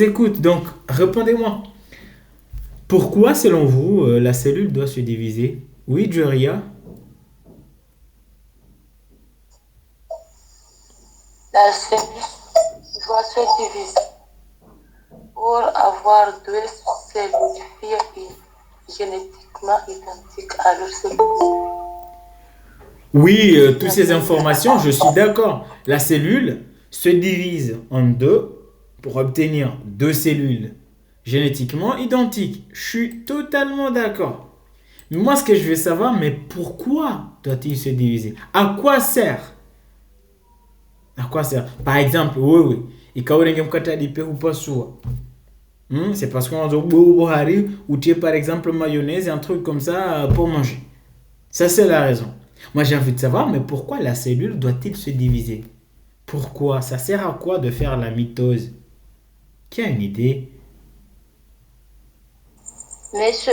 Écoute, donc répondez-moi. Pourquoi, selon vous, la cellule doit se diviser? Oui, Juria. La cellule doit se diviser pour avoir deux cellules génétiquement identiques à leur cellule. Oui, toutes ces informations, je suis d'accord. La cellule se divise en deux pour obtenir deux cellules génétiquement identiques. Je suis totalement d'accord. Mais moi, ce que je veux savoir, mais pourquoi doit-il se diviser? À quoi sert? À quoi sert? Par exemple, oui, oui. Ikaurenge mkata dipe hupasua. C'est parce qu'on a Buhari ou tu es par exemple mayonnaise, un truc comme ça pour manger. Ça, c'est la raison. Moi, j'ai envie de savoir, mais pourquoi la cellule doit-il se diviser? Pourquoi? Ça sert à quoi de faire la mitose? Qui a une idée? Messieurs,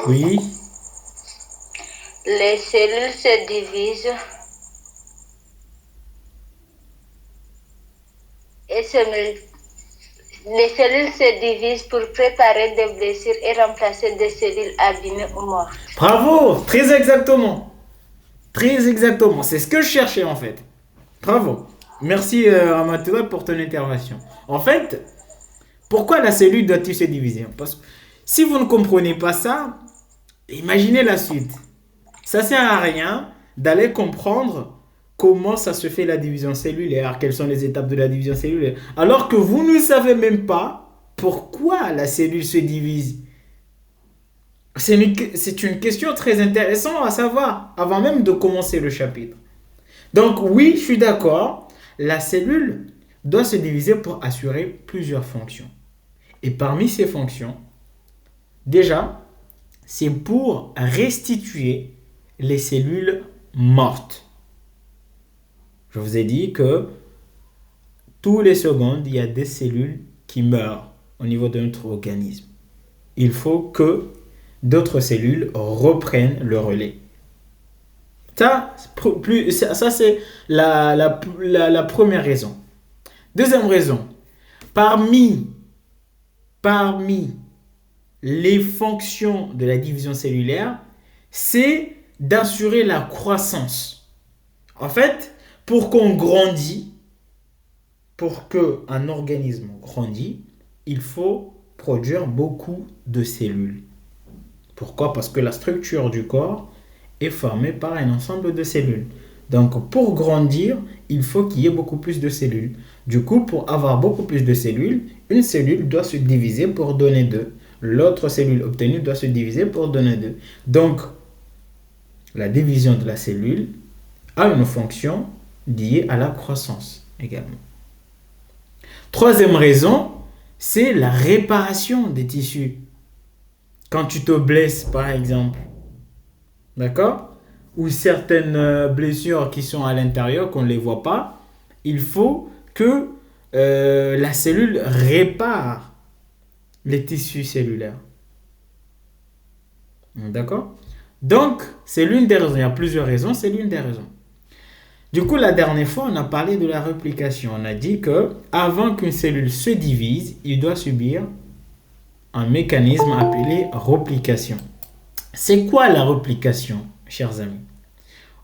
Oui. les cellules se divisent et les cellules se divisent pour préparer des blessures et remplacer des cellules abîmées ou mortes. Bravo! Très exactement. Très exactement. C'est ce que je cherchais en fait. Bravo. Merci Amatouba pour ton intervention. En fait, pourquoi la cellule doit-il se diviser? Parce que si vous ne comprenez pas ça, imaginez la suite. Ça sert à rien d'aller comprendre comment ça se fait la division cellulaire, quelles sont les étapes de la division cellulaire, alors que vous ne savez même pas pourquoi la cellule se divise. C'est une question très intéressante à savoir avant même de commencer le chapitre. Donc oui, je suis d'accord, la cellule doit se diviser pour assurer plusieurs fonctions. Et parmi ces fonctions, déjà, c'est pour restituer les cellules mortes. Je vous ai dit que tous les secondes, il y a des cellules qui meurent au niveau de notre organisme. Il faut que d'autres cellules reprennent le relais. Ça c'est la première raison. Deuxième raison, parmi, parmi les fonctions de la division cellulaire, c'est d'assurer la croissance. En fait, pour qu'on grandit, pour qu'un organisme grandit, il faut produire beaucoup de cellules. Pourquoi? Parce que la structure du corps est formée par un ensemble de cellules. Donc, pour grandir, il faut qu'il y ait beaucoup plus de cellules. Du coup, pour avoir beaucoup plus de cellules, une cellule doit se diviser pour donner deux. L'autre cellule obtenue doit se diviser pour donner deux. Donc, la division de la cellule a une fonction liée à la croissance également. Troisième raison, c'est la réparation des tissus. Quand tu te blesses, par exemple, d'accord? Ou certaines blessures qui sont à l'intérieur, qu'on ne les voit pas, il faut que la cellule répare les tissus cellulaires. D'accord? Donc, c'est l'une des raisons. Il y a plusieurs raisons, c'est l'une des raisons. Du coup, la dernière fois, on a parlé de la réplication. On a dit que avant qu'une cellule se divise, il doit subir un mécanisme appelé replication. C'est quoi la replication, chers amis?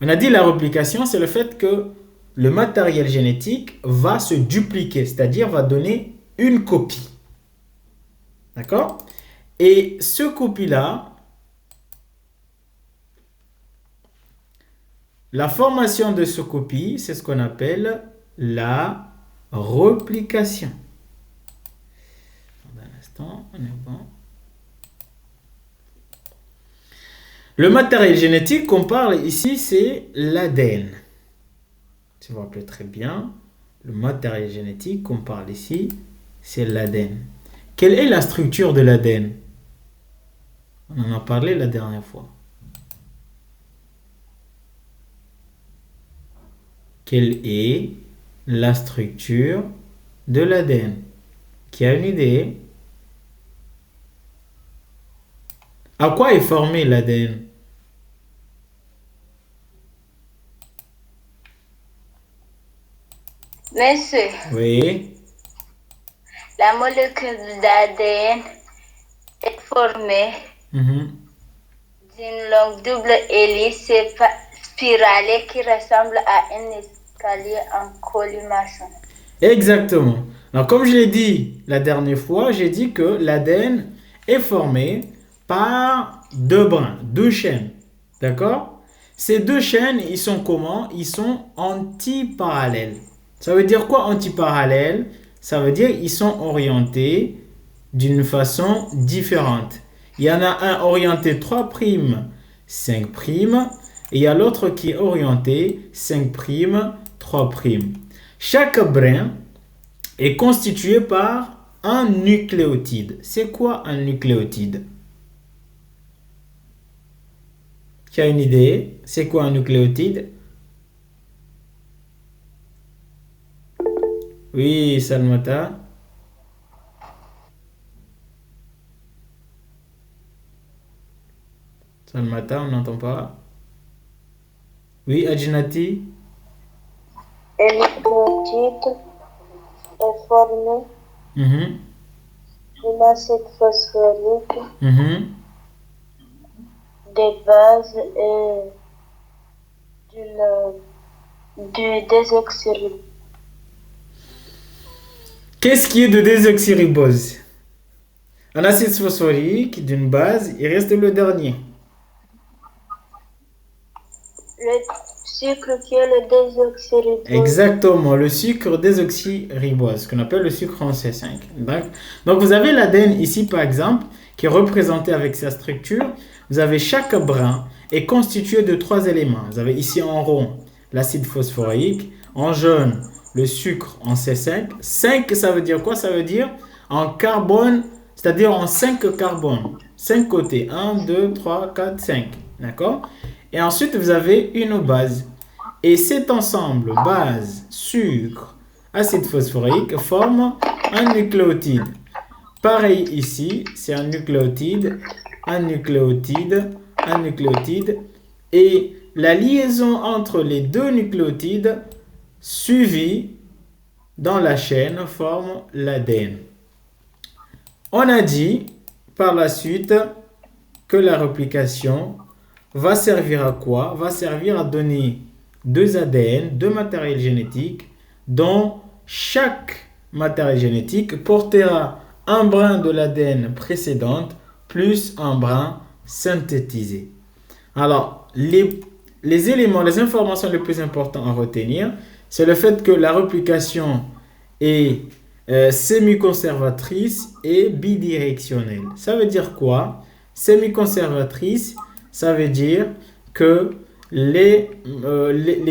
On a dit la replication, c'est le fait que le matériel génétique va se dupliquer, c'est-à-dire va donner une copie. D'accord? Et ce copie-là, la formation de ce copie, c'est ce qu'on appelle la replication. Un instant, on est bon. Le matériel génétique qu'on parle ici, c'est l'ADN. Si vous vous rappelez très bien, le matériel génétique qu'on parle ici, c'est l'ADN. Quelle est la structure de l'ADN? On en a parlé la dernière fois. Quelle est la structure de l'ADN? Qui a une idée? À quoi est formé l'ADN? Messieurs, Oui. La molécule d'ADN est formée Mhm. d'une longue double hélice spiralée qui ressemble à un escalier en colimaçon. Exactement. Alors, comme je l'ai dit la dernière fois, j'ai dit que l'ADN est formé par deux brins, deux chaînes. D'accord? Ces deux chaînes, ils sont comment? Ils sont antiparallèles. Ça veut dire quoi antiparallèles? Ça veut dire ils sont orientés d'une façon différente. Il y en a un orienté 3', 5', et il y a l'autre qui est orienté 5', 3'. Chaque brin est constitué par un nucléotide. C'est quoi un nucléotide? Tu as une idée? C'est quoi un nucléotide? Oui, Salmata. Salmata, on n'entend pas. Oui, Ajinati. Un nucléotide est formé Mhm, d'une acide phosphorique, mhm. des bases et du désoxyribose. Qu'est-ce qui est de désoxyribose? Un acide phosphorique d'une base, il reste le dernier. Le sucre qui est le désoxyribose. Exactement, le sucre désoxyribose, qu'on appelle le sucre en C5. Donc, vous avez l'ADN ici, par exemple, qui est représenté avec sa structure. Vous avez chaque brin est constitué de trois éléments. Vous avez ici en rond l'acide phosphorique, en jaune le sucre en C5. 5, ça veut dire quoi? Ça veut dire en carbone, c'est-à-dire en 5 carbones. 5 côtés, 1, 2, 3, 4, 5. D'accord? Et ensuite, vous avez une base. Et cet ensemble, base, sucre, acide phosphorique, forme un nucléotide. Pareil ici, c'est un nucléotide, un nucléotide, un nucléotide. Et la liaison entre les deux nucléotides suivie dans la chaîne forme l'ADN. On a dit par la suite que la réplication va servir à quoi? Va servir à donner deux ADN, deux matériels génétiques, dont chaque matériel génétique portera un brin de l'ADN précédente plus un brin synthétisé. Alors, les éléments, les informations les plus importantes à retenir, c'est le fait que la réplication est semi-conservatrice et bidirectionnelle. Ça veut dire quoi? Semi-conservatrice, ça veut dire que les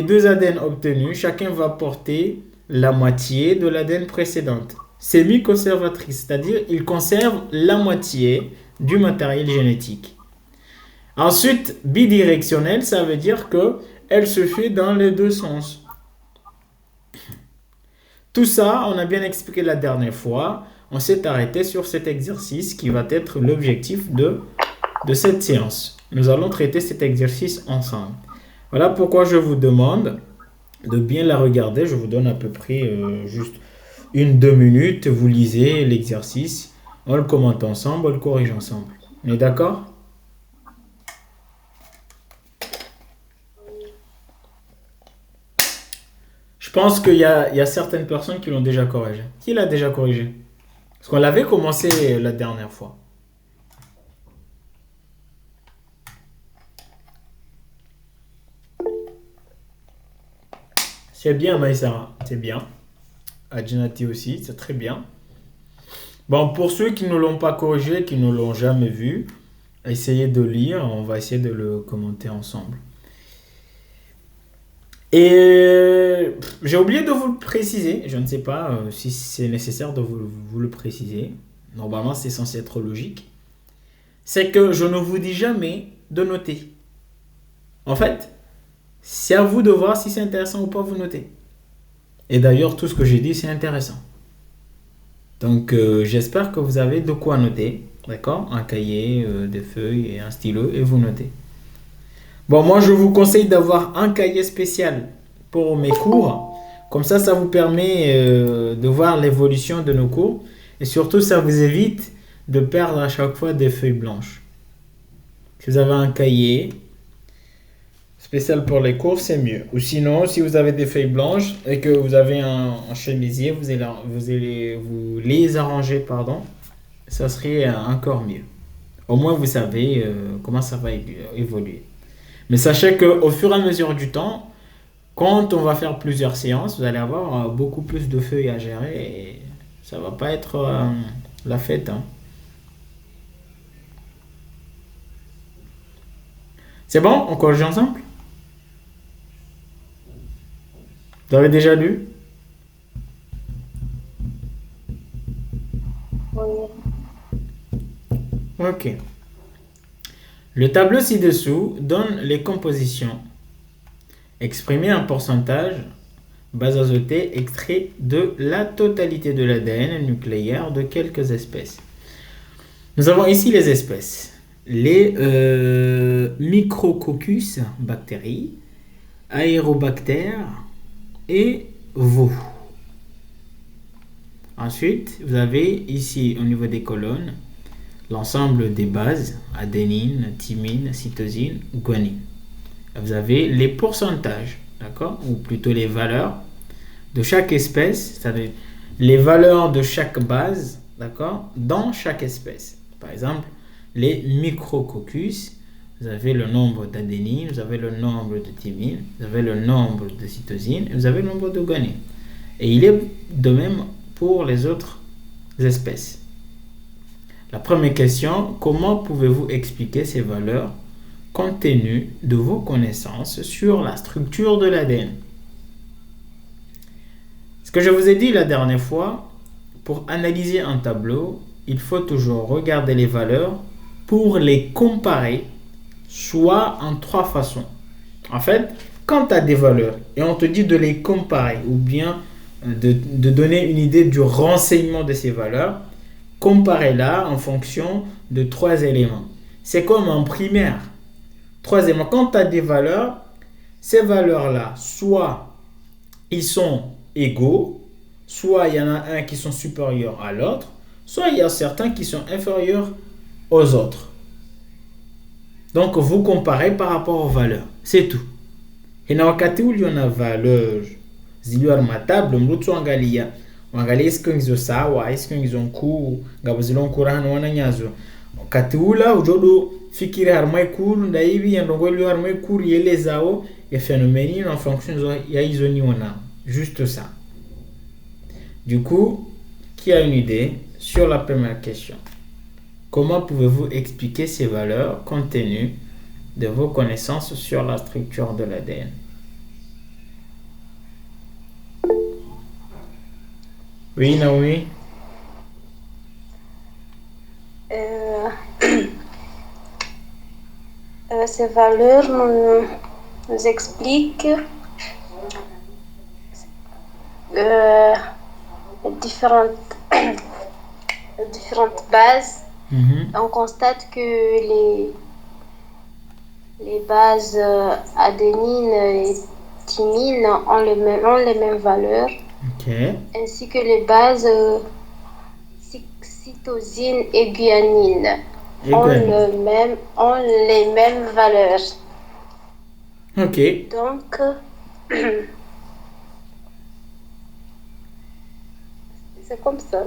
deux ADN obtenus, chacun va porter la moitié de l'ADN précédente. Semi-conservatrice, c'est-à-dire il conserve la moitié du matériel génétique. Ensuite, bidirectionnelle, ça veut dire que elle se fait dans les deux sens. Tout ça, on a bien expliqué la dernière fois. On s'est arrêté sur cet exercice qui va être l'objectif de cette séance. Nous allons traiter cet exercice ensemble. Voilà pourquoi je vous demande de bien la regarder. Je vous donne à peu près juste 1-2 minutes. Vous lisez l'exercice. On le commente ensemble, on le corrige ensemble. On est d'accord? Je pense qu'il y a certaines personnes qui l'ont déjà corrigé. Qui l'a déjà corrigé? Parce qu'on l'avait commencé la dernière fois. C'est bien, Maïsara. C'est bien. Adjinati aussi, c'est très bien. Bon, pour ceux qui ne l'ont pas corrigé, qui ne l'ont jamais vu, essayez de lire. On va essayer de le commenter ensemble. Et j'ai oublié de vous le préciser. Je ne sais pas si c'est nécessaire de vous le préciser. Normalement, c'est censé être logique. C'est que je ne vous dis jamais de noter. En fait, c'est à vous de voir si c'est intéressant ou pas vous noter. Et d'ailleurs, tout ce que j'ai dit, c'est intéressant. Donc, j'espère que vous avez de quoi noter. D'accord? Un cahier, des feuilles et un stylo et vous notez. Bon, moi, je vous conseille d'avoir un cahier spécial pour mes cours. Comme ça vous permet de voir l'évolution de nos cours. Et surtout, ça vous évite de perdre à chaque fois des feuilles blanches. Si vous avez un cahier spécial pour les cours, c'est mieux. Ou sinon, si vous avez des feuilles blanches et que vous avez un chemisier, vous les arranger, pardon, ça serait encore mieux. Au moins, vous savez comment ça va évoluer. Mais sachez qu'au fur et à mesure du temps, quand on va faire plusieurs séances, vous allez avoir beaucoup plus de feuilles à gérer et ça va pas être la fête, hein. C'est bon? On corrige ensemble? Vous avez déjà lu? Oui. Ok. Le tableau ci-dessous donne les compositions exprimées en pourcentage base azotée extrait de la totalité de l'ADN nucléaire de quelques espèces. Nous avons ici les espèces. Les Micrococcus, bactéries, aérobactères et veaux. Ensuite, vous avez ici au niveau des colonnes l'ensemble des bases, adénine, thymine, cytosine, guanine. Vous avez les pourcentages, d'accord, ou plutôt les valeurs de chaque espèce, c'est-à-dire les valeurs de chaque base, d'accord, dans chaque espèce. Par exemple, les Micrococcus, vous avez le nombre d'adénine, vous avez le nombre de thymine, vous avez le nombre de cytosine, et vous avez le nombre de guanine. Et il est de même pour les autres espèces. La première question, comment pouvez-vous expliquer ces valeurs compte tenu de vos connaissances sur la structure de l'ADN? Ce que je vous ai dit la dernière fois, pour analyser un tableau, il faut toujours regarder les valeurs pour les comparer, soit en trois façons. En fait, quand tu as des valeurs et on te dit de les comparer ou bien de donner une idée du renseignement de ces valeurs, comparez-la en fonction de trois éléments. C'est comme en primaire. Troisièmement, quand tu as des valeurs, ces valeurs-là, soit ils sont égaux, soit il y en a un qui sont supérieurs à l'autre, soit il y a certains qui sont inférieurs aux autres. Donc, vous comparez par rapport aux valeurs. C'est tout. Et na wakati uliona valeur ziliwa matable mrutu angalia eske ngizo sawa eske ngizo nkuu ngabo zilonkura hano wananyazo wakati ula ujodo fikiri harmai kuru nda hivi yandongoli harmai kuru yele zao ya phénomène en fonction ya izo niona. Juste ça. Du coup, qui a une idée sur la première question? Comment pouvez-vous expliquer ces valeurs compte tenu de vos connaissances sur la structure de l'ADN? Oui, Naomi? Ces valeurs nous expliquent différentes bases. On constate que les bases adénine et thymine ont les mêmes valeurs, ainsi que les bases cytosine et guanine ont les mêmes valeurs. Ok. Donc, c'est comme ça.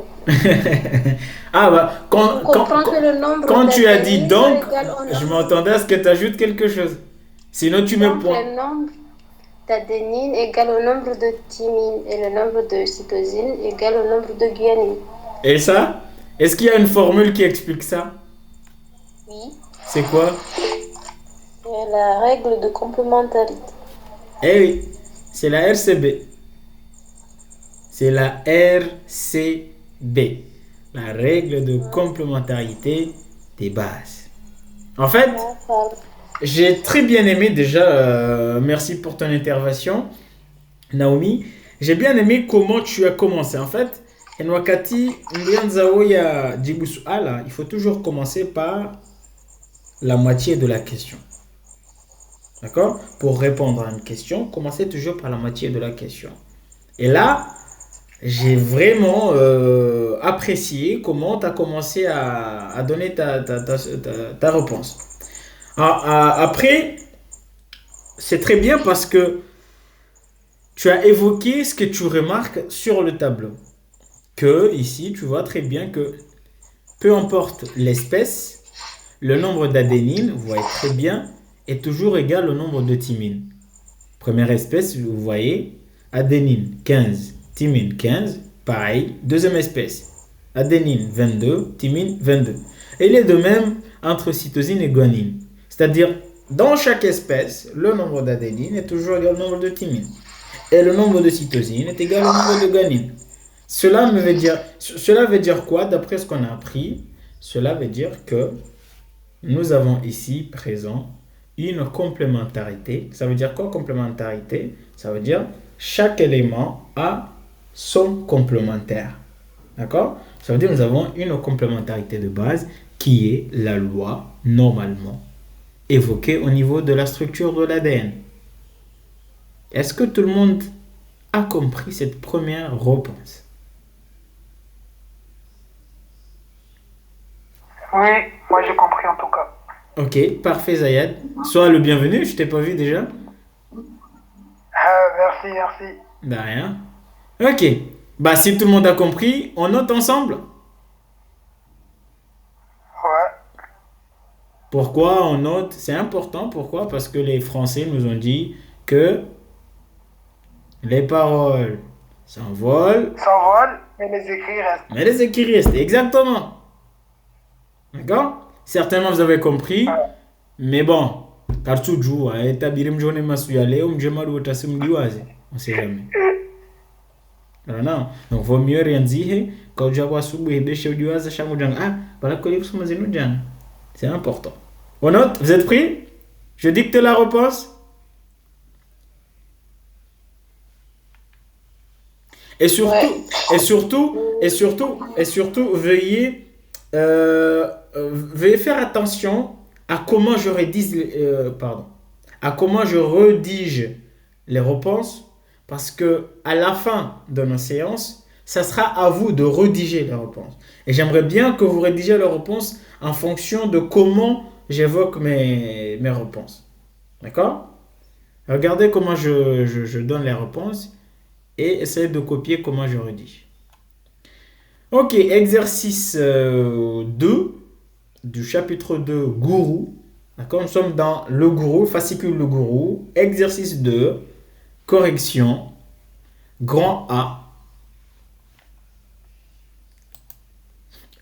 Ah bah, quand tu as dit donc, je m'attendais à ce que tu ajoutes quelque chose. Sinon, tu me points. Le nombre d'adénine égale au nombre de thymine et le nombre de cytosine égale au nombre de guanine. Et ça? Est-ce qu'il y a une formule qui explique ça? Oui. C'est quoi? C'est la règle de complémentarité. Eh oui, c'est la RCB. C'est la RCB, la règle de complémentarité des bases. En fait, j'ai très bien aimé déjà, merci pour ton intervention, Naomi. J'ai bien aimé comment tu as commencé. En fait, il faut toujours commencer par la moitié de la question. D'accord? Pour répondre à une question, commencez toujours par la moitié de la question. Et là, J'ai vraiment apprécié comment tu as commencé à donner ta réponse. Après, c'est très bien parce que tu as évoqué ce que tu remarques sur le tableau. Que ici, tu vois très bien que peu importe l'espèce, le nombre d'adénines, vous voyez très bien, est toujours égal au nombre de thymine. Première espèce, vous voyez, adénine 15, thymine 15, pareil. Deuxième espèce, adénine 22, thymine 22. Et il est de même entre cytosine et guanine. C'est-à-dire, dans chaque espèce, le nombre d'adénine est toujours égal au nombre de thymine. Et le nombre de cytosine est égal au nombre de guanine. Cela veut dire quoi d'après ce qu'on a appris? Cela veut dire que nous avons ici présent une complémentarité. Ça veut dire quoi complémentarité? Ça veut dire chaque élément a son complémentaire. D'accord? Ça veut dire que nous avons une complémentarité de base qui est la loi normalement évoquée au niveau de la structure de l'ADN. Est-ce que tout le monde a compris cette première réponse? Oui, moi j'ai compris en tout cas. Ok, parfait Zayad. Sois le bienvenu, je t'ai pas vu déjà. Merci, merci. De rien. Ok, bah si tout le monde a compris, on note ensemble. Ouais. Pourquoi on note? C'est important, pourquoi? Parce que les Français nous ont dit que les paroles s'envolent, S'envole, mais les écrits restent. mais les écrits restent. Exactement. D'accord? Certainement vous avez compris, Ouais. mais bon, car toujours, établir journée masuyale, on sait jamais. Non, non. Donc, vaut mieux rien dire quand tu as subi des choses du hasard, chaque jour. Ah, voilà que les choses nous disent. C'est important. On note, vous êtes prêts? Je dicte la réponse. Et Ouais. surtout, veuillez, veuillez faire attention à comment je rédige, pardon, à comment je rédige les réponses, parce que à la fin de nos séances, ça sera à vous de rédiger les réponses. Et j'aimerais bien que vous rédigez les réponses en fonction de comment j'évoque mes réponses. D'accord? Regardez comment je donne les réponses et essayez de copier comment je rédige. Ok, exercice 2 du chapitre 2, gourou. D'accord, nous sommes dans le gourou, fascicule le gourou. Exercice 2, correction, grand A.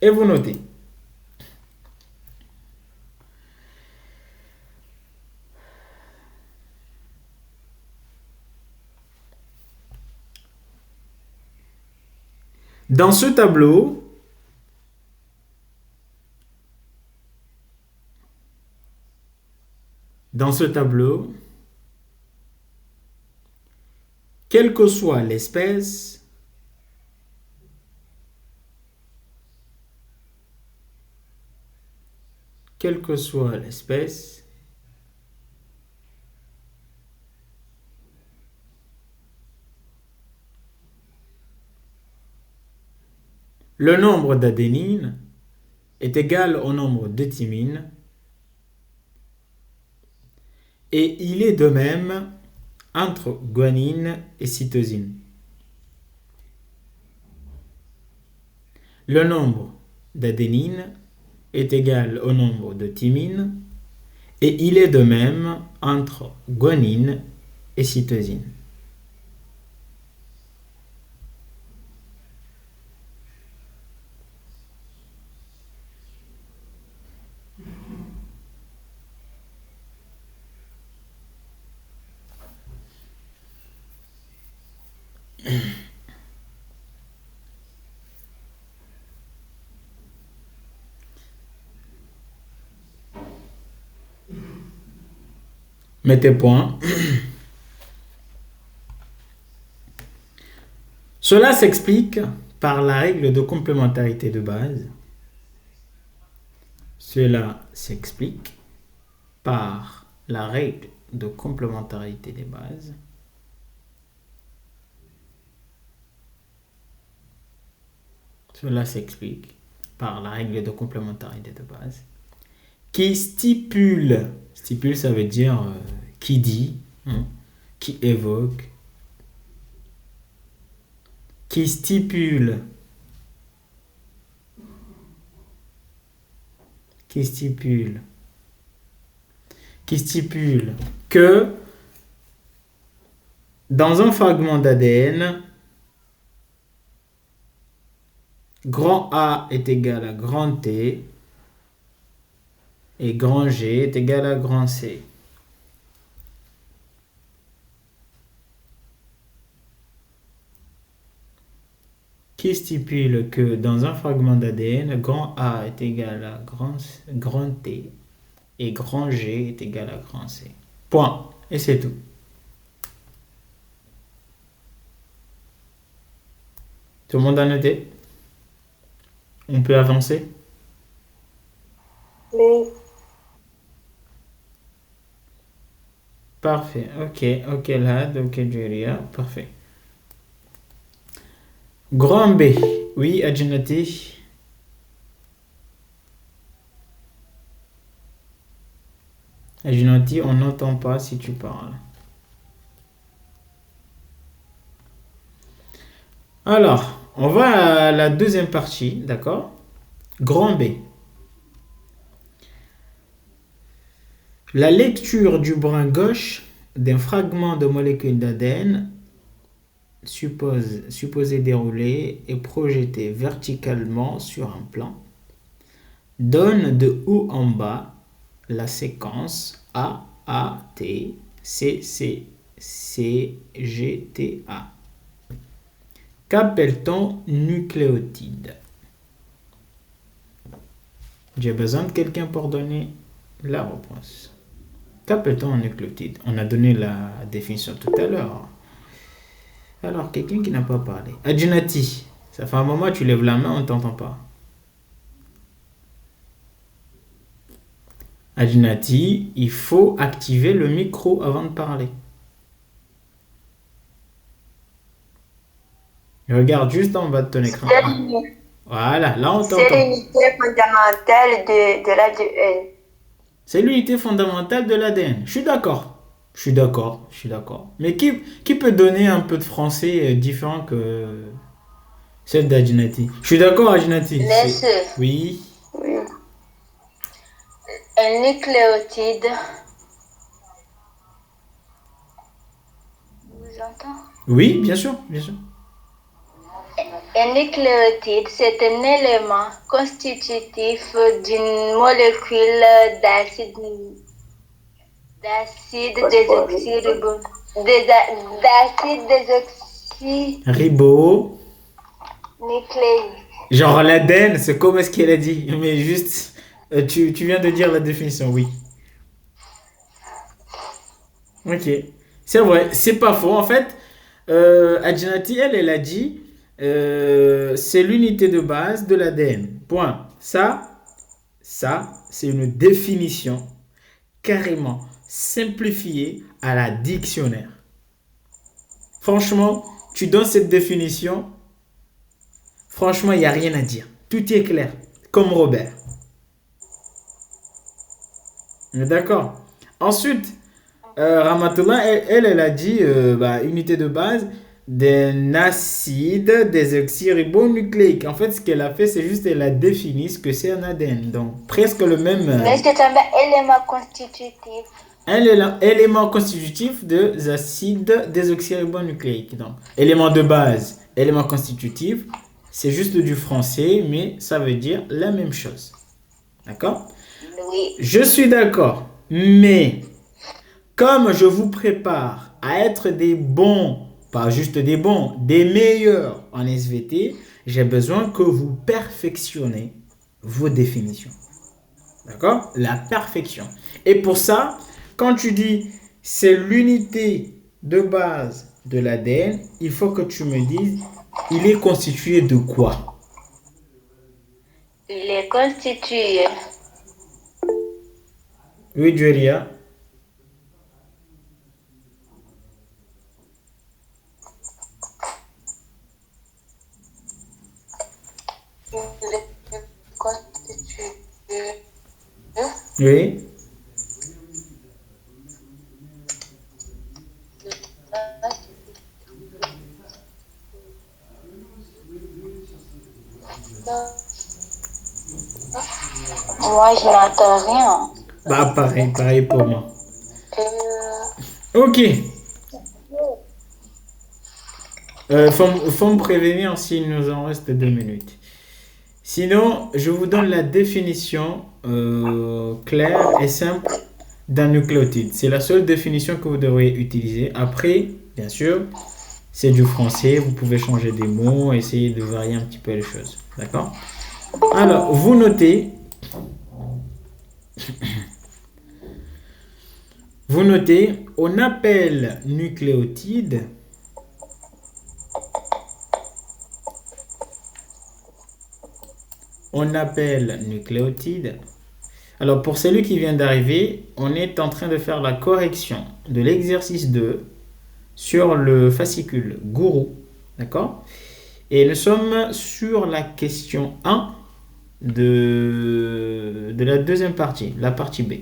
Et vous notez. Dans ce tableau, quelle que soit l'espèce, le nombre d'adénines est égal au nombre de thymines et il est de même entre guanine et cytosine. Le nombre d'adénines est égal au nombre de thymines et il est de même entre guanine et cytosine. Mettez point. Cela s'explique par la règle de complémentarité de base. Cela s'explique par la règle de complémentarité des bases. Cela s'explique par la règle de complémentarité de base. Qui stipule, stipule ça veut dire qui dit, hein, qui évoque, qui stipule, qui stipule, qui stipule que dans un fragment d'ADN, grand A est égal à grand T et grand G est égal à grand C. Qui stipule que dans un fragment d'ADN, grand A est égal à grand T et grand G est égal à grand C. Point. Et c'est tout. Tout le monde a noté? On peut avancer? Oui. Parfait. Ok, Lad, ok, Julia. Parfait. Grand B. Oui, Adjunati. Adjunati, on n'entend pas si tu parles. Alors, on va à la deuxième partie, d'accord? Grand B. La lecture du brin gauche d'un fragment de molécule d'ADN supposé dérouler et projeté verticalement sur un plan donne de haut en bas la séquence A, A, T, C, C, C, G, T, A. Qu'appelle-t-on nucléotide? J'ai besoin de quelqu'un pour donner la réponse. Qu'appelle-t-on un nucléotide? On a donné la définition tout à l'heure. Alors, quelqu'un qui n'a pas parlé. Adjunati, ça fait un moment que tu lèves la main, on ne t'entend pas. Adjunati, il faut activer le micro avant de parler. Regarde juste en bas de ton écran. Voilà, là on t'entend. C'est l'unité fondamentale de l'ADN. C'est l'unité fondamentale de l'ADN. Je suis d'accord. Mais qui peut donner un peu de français différent que celle d'Adjunati? Je suis d'accord, Adjunati. Monsieur. Oui. Oui. Un nucléotide. Vous entendez? Oui, bien sûr. Un nucléotide, c'est un élément constitutif d'une molécule d'acide Ribo. désoxyribonucléique. Genre l'ADN, c'est comme est-ce qu'elle a dit. Mais juste, tu viens de dire la définition, oui. Ok. C'est vrai, c'est pas faux. En fait, Adjunati, elle a dit, c'est l'unité de base de l'ADN. Point. Ça, c'est une définition carrément simplifiée à la dictionnaire. Franchement, tu donnes cette définition, franchement, il n'y a rien à dire. Tout est clair, comme Robert. D'accord. Ensuite, Ramatoula, elle a dit unité de base d'un acide désoxyribonucléique. En fait, ce qu'elle a fait, c'est juste elle a défini ce que c'est un ADN. Donc, presque le même. Mais c'est un élément constitutif. Un élément constitutif des acides désoxyribonucléiques. Donc, élément de base, élément constitutif, c'est juste du français, mais ça veut dire la même chose. D'accord? Oui. Je suis d'accord, mais comme je vous prépare à être des bons, pas juste des bons, des meilleurs en SVT, j'ai besoin que vous perfectionnez vos définitions. D'accord? La perfection. Et pour ça, quand tu dis c'est l'unité de base de l'ADN, il faut que tu me dises il est constitué de quoi? Il est constitué Oui, Julia. Oui. Moi, je n'entends rien. Bah, pareil, pareil pour moi. Euh, Ok. Faut me prévenir s'il nous en reste 2 minutes. Sinon, je vous donne la définition claire et simple d'un nucléotide. C'est la seule définition que vous devriez utiliser. Après, bien sûr, c'est du français. Vous pouvez changer des mots, essayer de varier un petit peu les choses. D'accord? Alors, vous notez, on appelle nucléotide. Alors, pour celui qui vient d'arriver, on est en train de faire la correction de l'exercice 2 sur le fascicule Gourou. D'accord? Et nous sommes sur la question 1 de la deuxième partie, la partie B.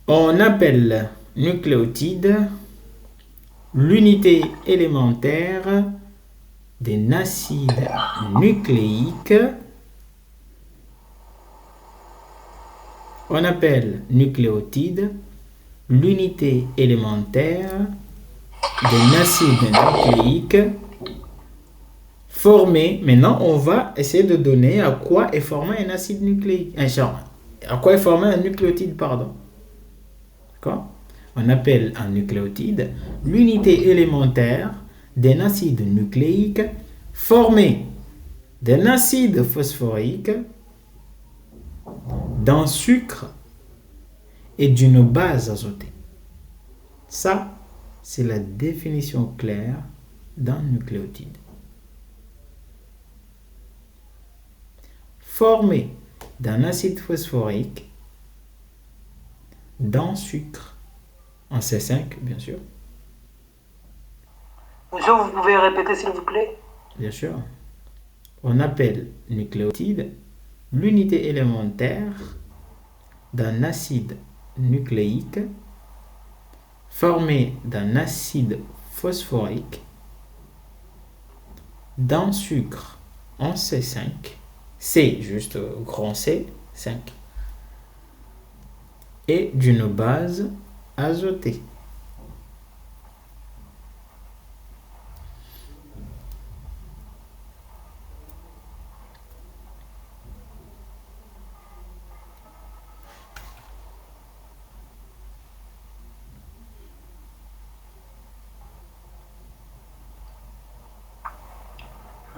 On appelle nucléotide l'unité élémentaire d'un acide nucléique. On appelle nucléotide l'unité élémentaire d'un acide nucléique formé. Maintenant, on va essayer de donner à quoi est formé un acide nucléique. À quoi est formé un nucléotide, pardon. D'accord? On appelle un nucléotide l'unité élémentaire d'un acide nucléique formé d'un acide phosphorique, d'un sucre et d'une base azotée. Ça, c'est la définition claire d'un nucléotide. Formé d'un acide phosphorique, d'un sucre, en C5 bien sûr. Monsieur, vous pouvez répéter s'il vous plaît? Bien sûr. On appelle nucléotide l'unité élémentaire d'un acide nucléique formé d'un acide phosphorique, d'un sucre en C5, C juste grand C, 5, et d'une base azotée.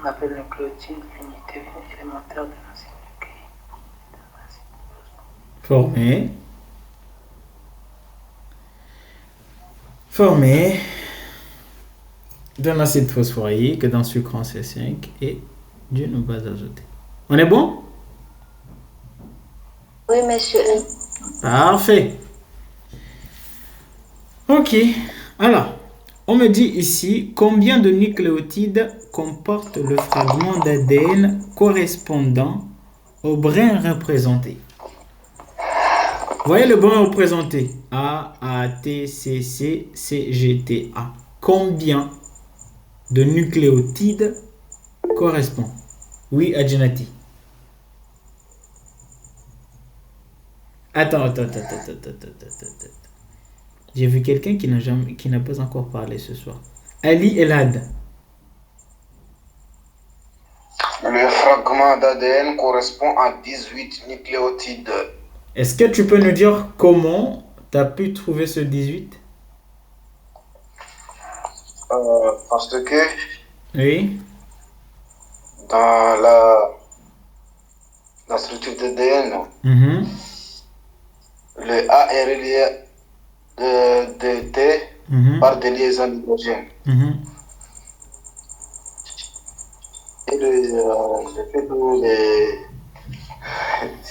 On appelle nucléotide l'unité élémentaire de l'acide nucléique. Formé d'un acide phosphorique, d'un sucre en C5 et d'une base azotée. On est bon? Oui, monsieur. Parfait. Ok. Alors, on me dit ici combien de nucléotides comporte le fragment d'ADN correspondant au brin représenté. Voyez le brin représenté. A, A, T, C, C, C, G, T, A. Combien de nucléotides correspond? Oui, Adjenati. Attends. J'ai vu quelqu'un qui n'a pas encore parlé ce soir. Ali Elad. Le fragment d'ADN correspond à 18 nucléotides. Est-ce que tu peux nous dire comment tu as pu trouver ce 18? Parce que Oui. dans la structure d'ADN, le A est relié de T par des liaisons d'hydrogène. Et le fait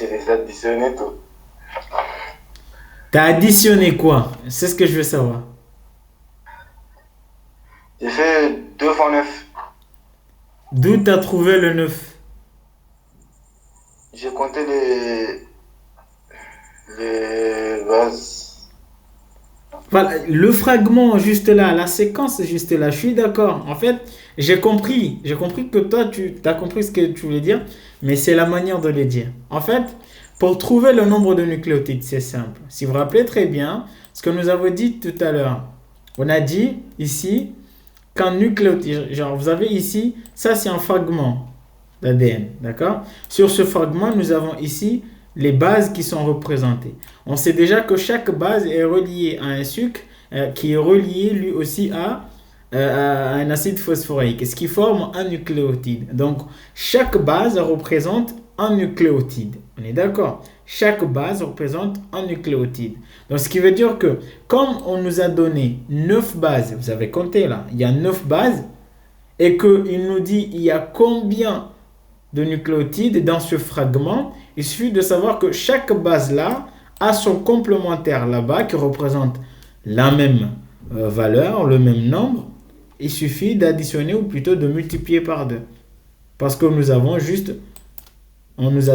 de les additionner tout. T'as additionné quoi? C'est ce que je veux savoir. J'ai fait 2 fois 9. D'où t'as trouvé le 9? J'ai compté les bases. Voilà, le fragment juste là, la séquence juste là, je suis d'accord. En fait, j'ai compris que toi, tu as compris ce que tu voulais dire, mais c'est la manière de le dire. En fait, pour trouver le nombre de nucléotides, c'est simple. Si vous vous rappelez très bien, ce que nous avons dit tout à l'heure, on a dit ici qu'un nucléotide, genre vous avez ici, ça c'est un fragment d'ADN, d'accord? Sur ce fragment, nous avons ici les bases qui sont représentées. On sait déjà que chaque base est reliée à un sucre qui est relié lui aussi à un acide phosphorique, ce qui forme un nucléotide. Donc, chaque base représente un nucléotide. On est d'accord? Chaque base représente un nucléotide. Donc, ce qui veut dire que, comme on nous a donné 9 bases, vous avez compté là, il y a 9 bases, et qu'il nous dit il y a combien de nucléotides dans ce fragment, il suffit de savoir que chaque base là a son complémentaire là-bas qui représente la même valeur, le même nombre. Il suffit d'additionner ou plutôt de multiplier par 2. Parce que on nous a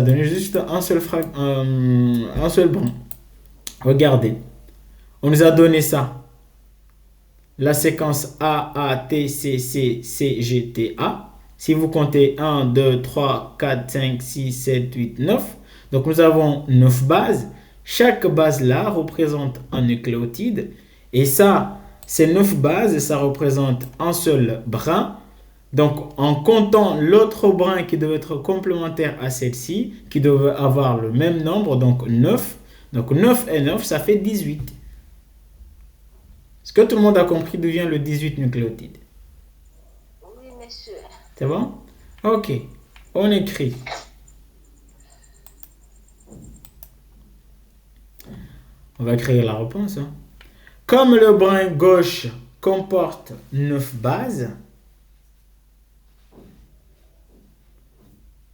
donné juste un seul brin. Regardez, on nous a donné ça. La séquence A, A, T, C, C, C, G, T, A. Si vous comptez 1, 2, 3, 4, 5, 6, 7, 8, 9. Donc nous avons 9 bases. Chaque base là représente un nucléotide. Et ça, ces 9 bases, ça représente un seul brin. Donc en comptant l'autre brin qui devait être complémentaire à celle-ci, qui devait avoir le même nombre, donc 9. Donc 9 et 9, ça fait 18. Est-ce que tout le monde a compris d'où vient le 18 nucléotide? Oui, monsieur. C'est bon? Ok. On écrit. On va créer la réponse. Comme le brin gauche comporte 9 bases,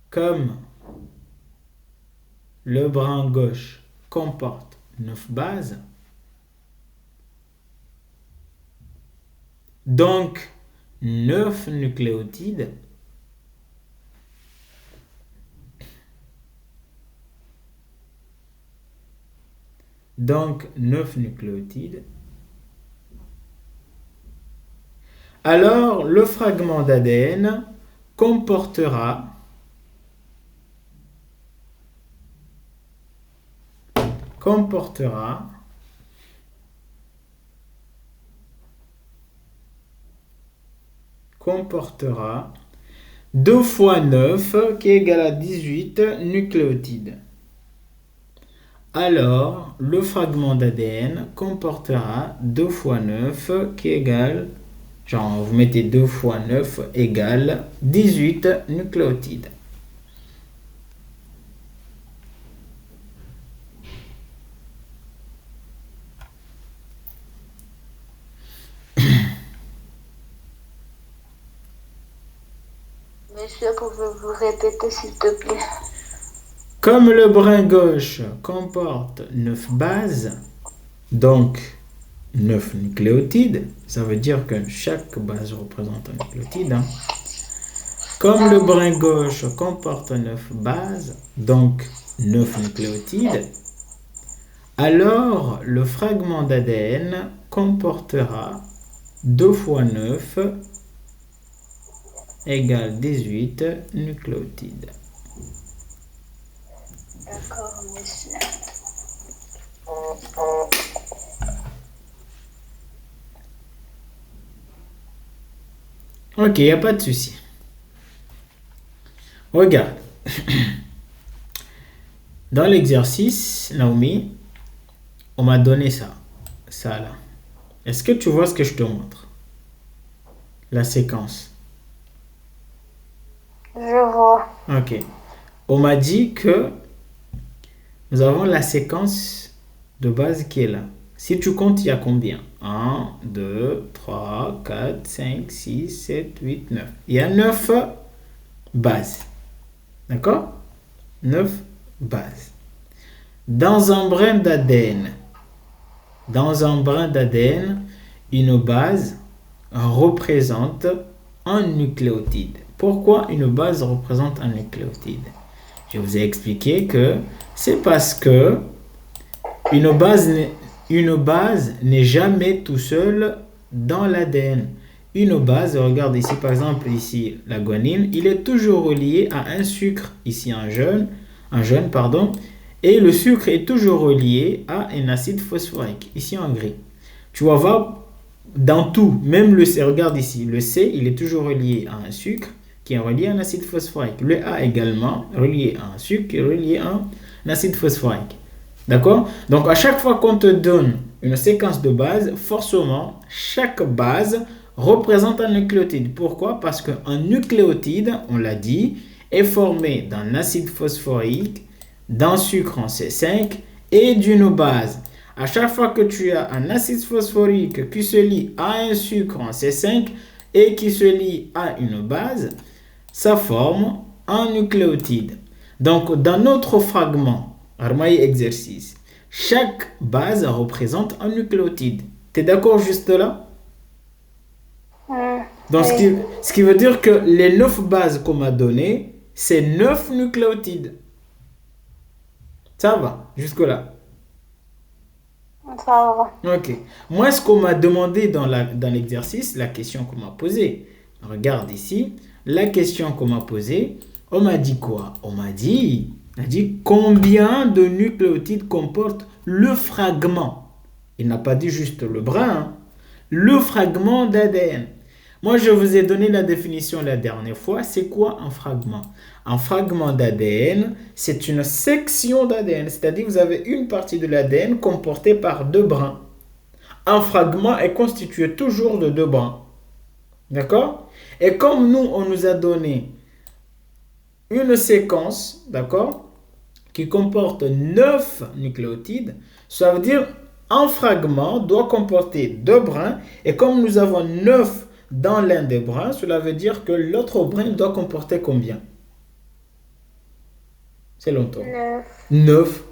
comme le brin gauche comporte 9 bases, donc 9 nucléotides, alors le fragment d'ADN comportera comportera 2 fois 9 qui est égal à 18 nucléotides. Alors, le fragment d'ADN comportera 2 fois 9 qui égale, genre vous mettez 2 fois 9 égale 18 nucléotides. Monsieur, pouvez-vous répéter s'il te plaît? Comme le brin gauche comporte 9 bases, donc 9 nucléotides, ça veut dire que chaque base représente un nucléotide. Comme le brin gauche comporte 9 bases, donc 9 nucléotides, alors le fragment d'ADN comportera 2 fois 9 égale 18 nucléotides. D'accord, monsieur. Ok, il n'y a pas de souci. Regarde. Dans l'exercice, Naomi, on m'a donné ça. Ça là. Est-ce que tu vois ce que je te montre? La séquence. Je vois. Ok. On m'a dit que nous avons la séquence de base qui est là. Si tu comptes, il y a combien? 1, 2, 3, 4, 5, 6, 7, 8, 9. Il y a 9 bases. D'accord? 9 bases. Dans un brin d'ADN, une base représente un nucléotide. Pourquoi une base représente un nucléotide? Je vous ai expliqué que c'est parce que une base n'est jamais tout seul dans l'ADN. Une base, regarde ici par exemple, ici la guanine, il est toujours relié à un sucre, ici un jaune, pardon, et le sucre est toujours relié à un acide phosphorique, ici en gris. Tu vas voir dans tout, même le C, regarde ici, le C, il est toujours relié à un sucre qui est relié à un acide phosphorique. Le A également relié à un sucre qui est relié à un acide phosphorique. D'accord? Donc, à chaque fois qu'on te donne une séquence de bases, forcément, chaque base représente un nucléotide. Pourquoi? Parce qu'un nucléotide, on l'a dit, est formé d'un acide phosphorique, d'un sucre en C5 et d'une base. À chaque fois que tu as un acide phosphorique qui se lie à un sucre en C5 et qui se lie à une base, ça forme un nucléotide. Donc, dans notre fragment, Armaï exercice, chaque base représente un nucléotide. Tu es d'accord juste là? Donc, Oui. ce qui veut dire que les 9 bases qu'on m'a données, c'est 9 nucléotides. Ça va, jusque-là. Ça va. Ok. Moi, ce qu'on m'a demandé dans l'exercice, la question qu'on m'a posée, regarde ici, la question qu'on m'a posée, on m'a dit quoi? On m'a dit combien de nucléotides comporte le fragment. Il n'a pas dit juste le brin, hein. Le fragment d'ADN. Moi, je vous ai donné la définition la dernière fois. C'est quoi un fragment? Un fragment d'ADN, c'est une section d'ADN, c'est-à-dire vous avez une partie de l'ADN comportée par 2 brins. Un fragment est constitué toujours de 2 brins. D'accord? Et comme nous, on nous a donné une séquence, d'accord, qui comporte 9 nucléotides, ça veut dire un fragment doit comporter 2 brins, et comme nous avons 9 dans l'un des brins, cela veut dire que l'autre brin doit comporter combien? C'est longtemps. 9.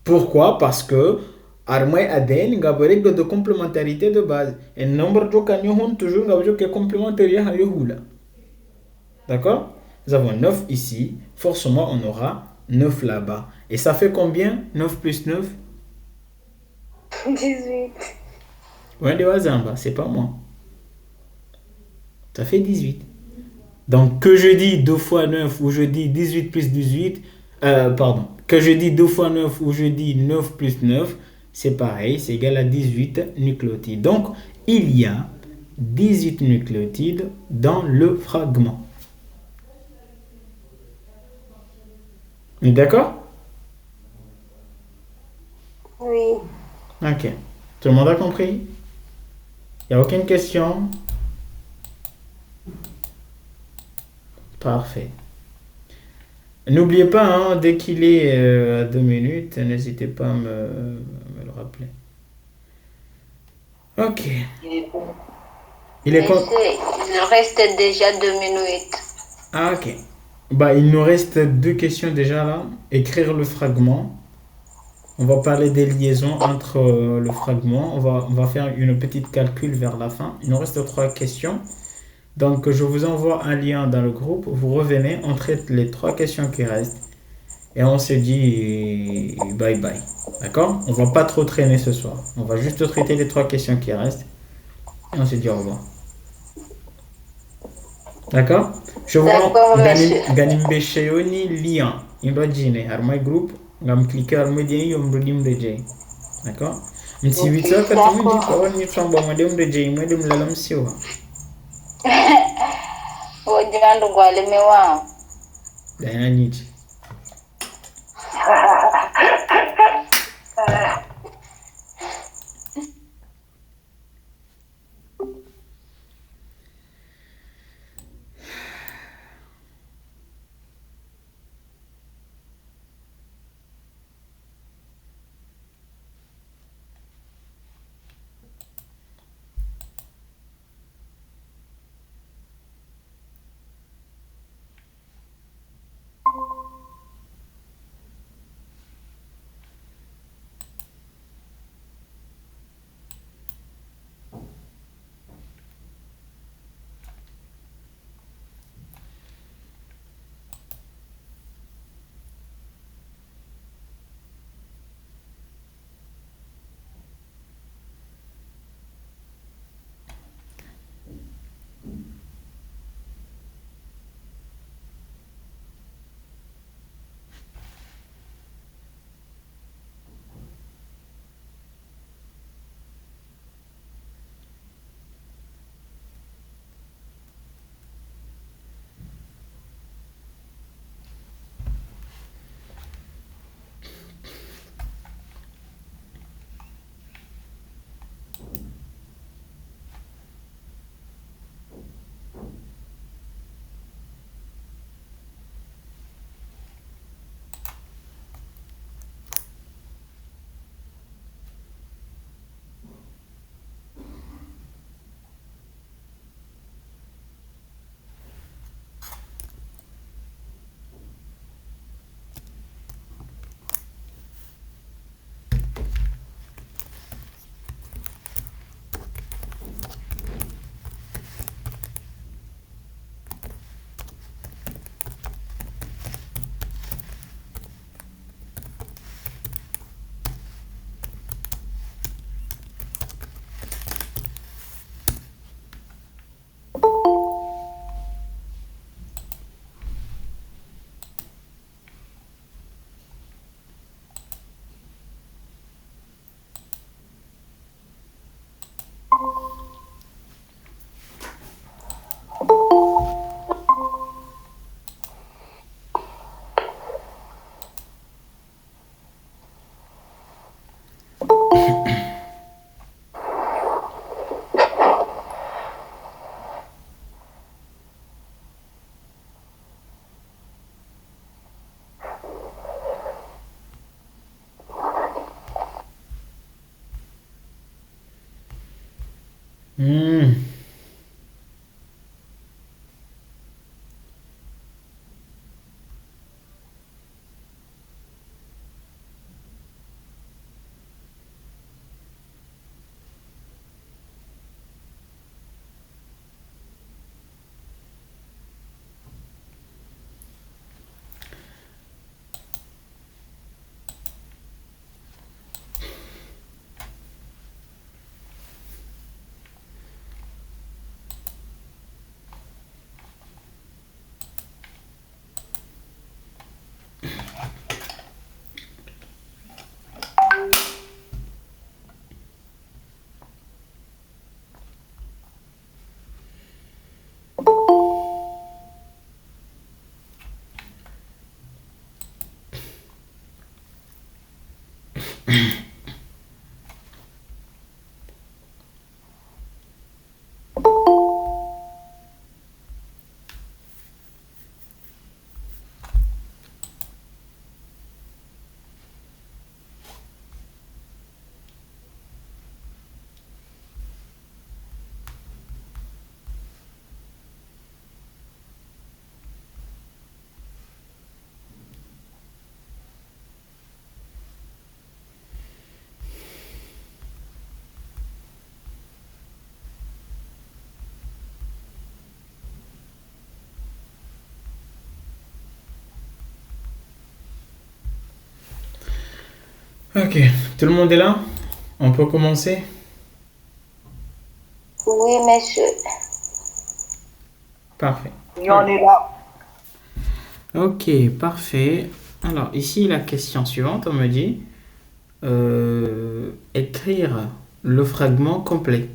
Pourquoi? Parce que armée ADN a une règle de complémentarité de base. Et nombre de canons toujours une complémentarité à Yohula. D'accord? Nous avons 9 ici. Forcément, on aura 9 là-bas. Et ça fait combien? 9 plus 9? 18. Ouais, de Wazamba, c'est pas moi. Ça fait 18. Donc, que je dis 2 fois 9 ou je dis 18 plus 18, pardon, que je dis 2 fois 9 ou je dis 9 plus 9, c'est pareil, c'est égal à 18 nucléotides. Donc, il y a 18 nucléotides dans le fragment. D'accord? Oui. Ok. Tout le monde a compris? Il n'y a aucune question? Parfait. N'oubliez pas, hein, dès qu'il est à 2 minutes, n'hésitez pas à me le rappeler. Ok. Il est con... Il reste déjà 2 minutes. Ah, ok. Bah, il nous reste 2 questions déjà là. Écrire le fragment. On va parler des liaisons entre le fragment. On va faire une petite calcul vers la fin. Il nous reste 3 questions. Donc, je vous envoie un lien dans le groupe. Vous revenez, on traite les 3 questions qui restent. Et on se dit bye bye. D'accord? On va pas trop traîner ce soir. On va juste traiter les 3 questions qui restent. Et on se dit au revoir. D'accord? Je vous D'accord, rends monsieur. Ganimbe Shayoni lien. Imagine, Harmai Group. Ngam cliquer Harmai Dien Yom Brudim de Jay. D'accord? Mti vitsa katamu di kawan ni tsamba madem de Jay madem lalam siwa. Wajandu gwalimewa. Dana niti. Hmm. Ok, tout le monde est là? On peut commencer? Oui, monsieur. Parfait. Et on est là. Ok, parfait. Alors, ici, la question suivante, on me dit écrire le fragment complet.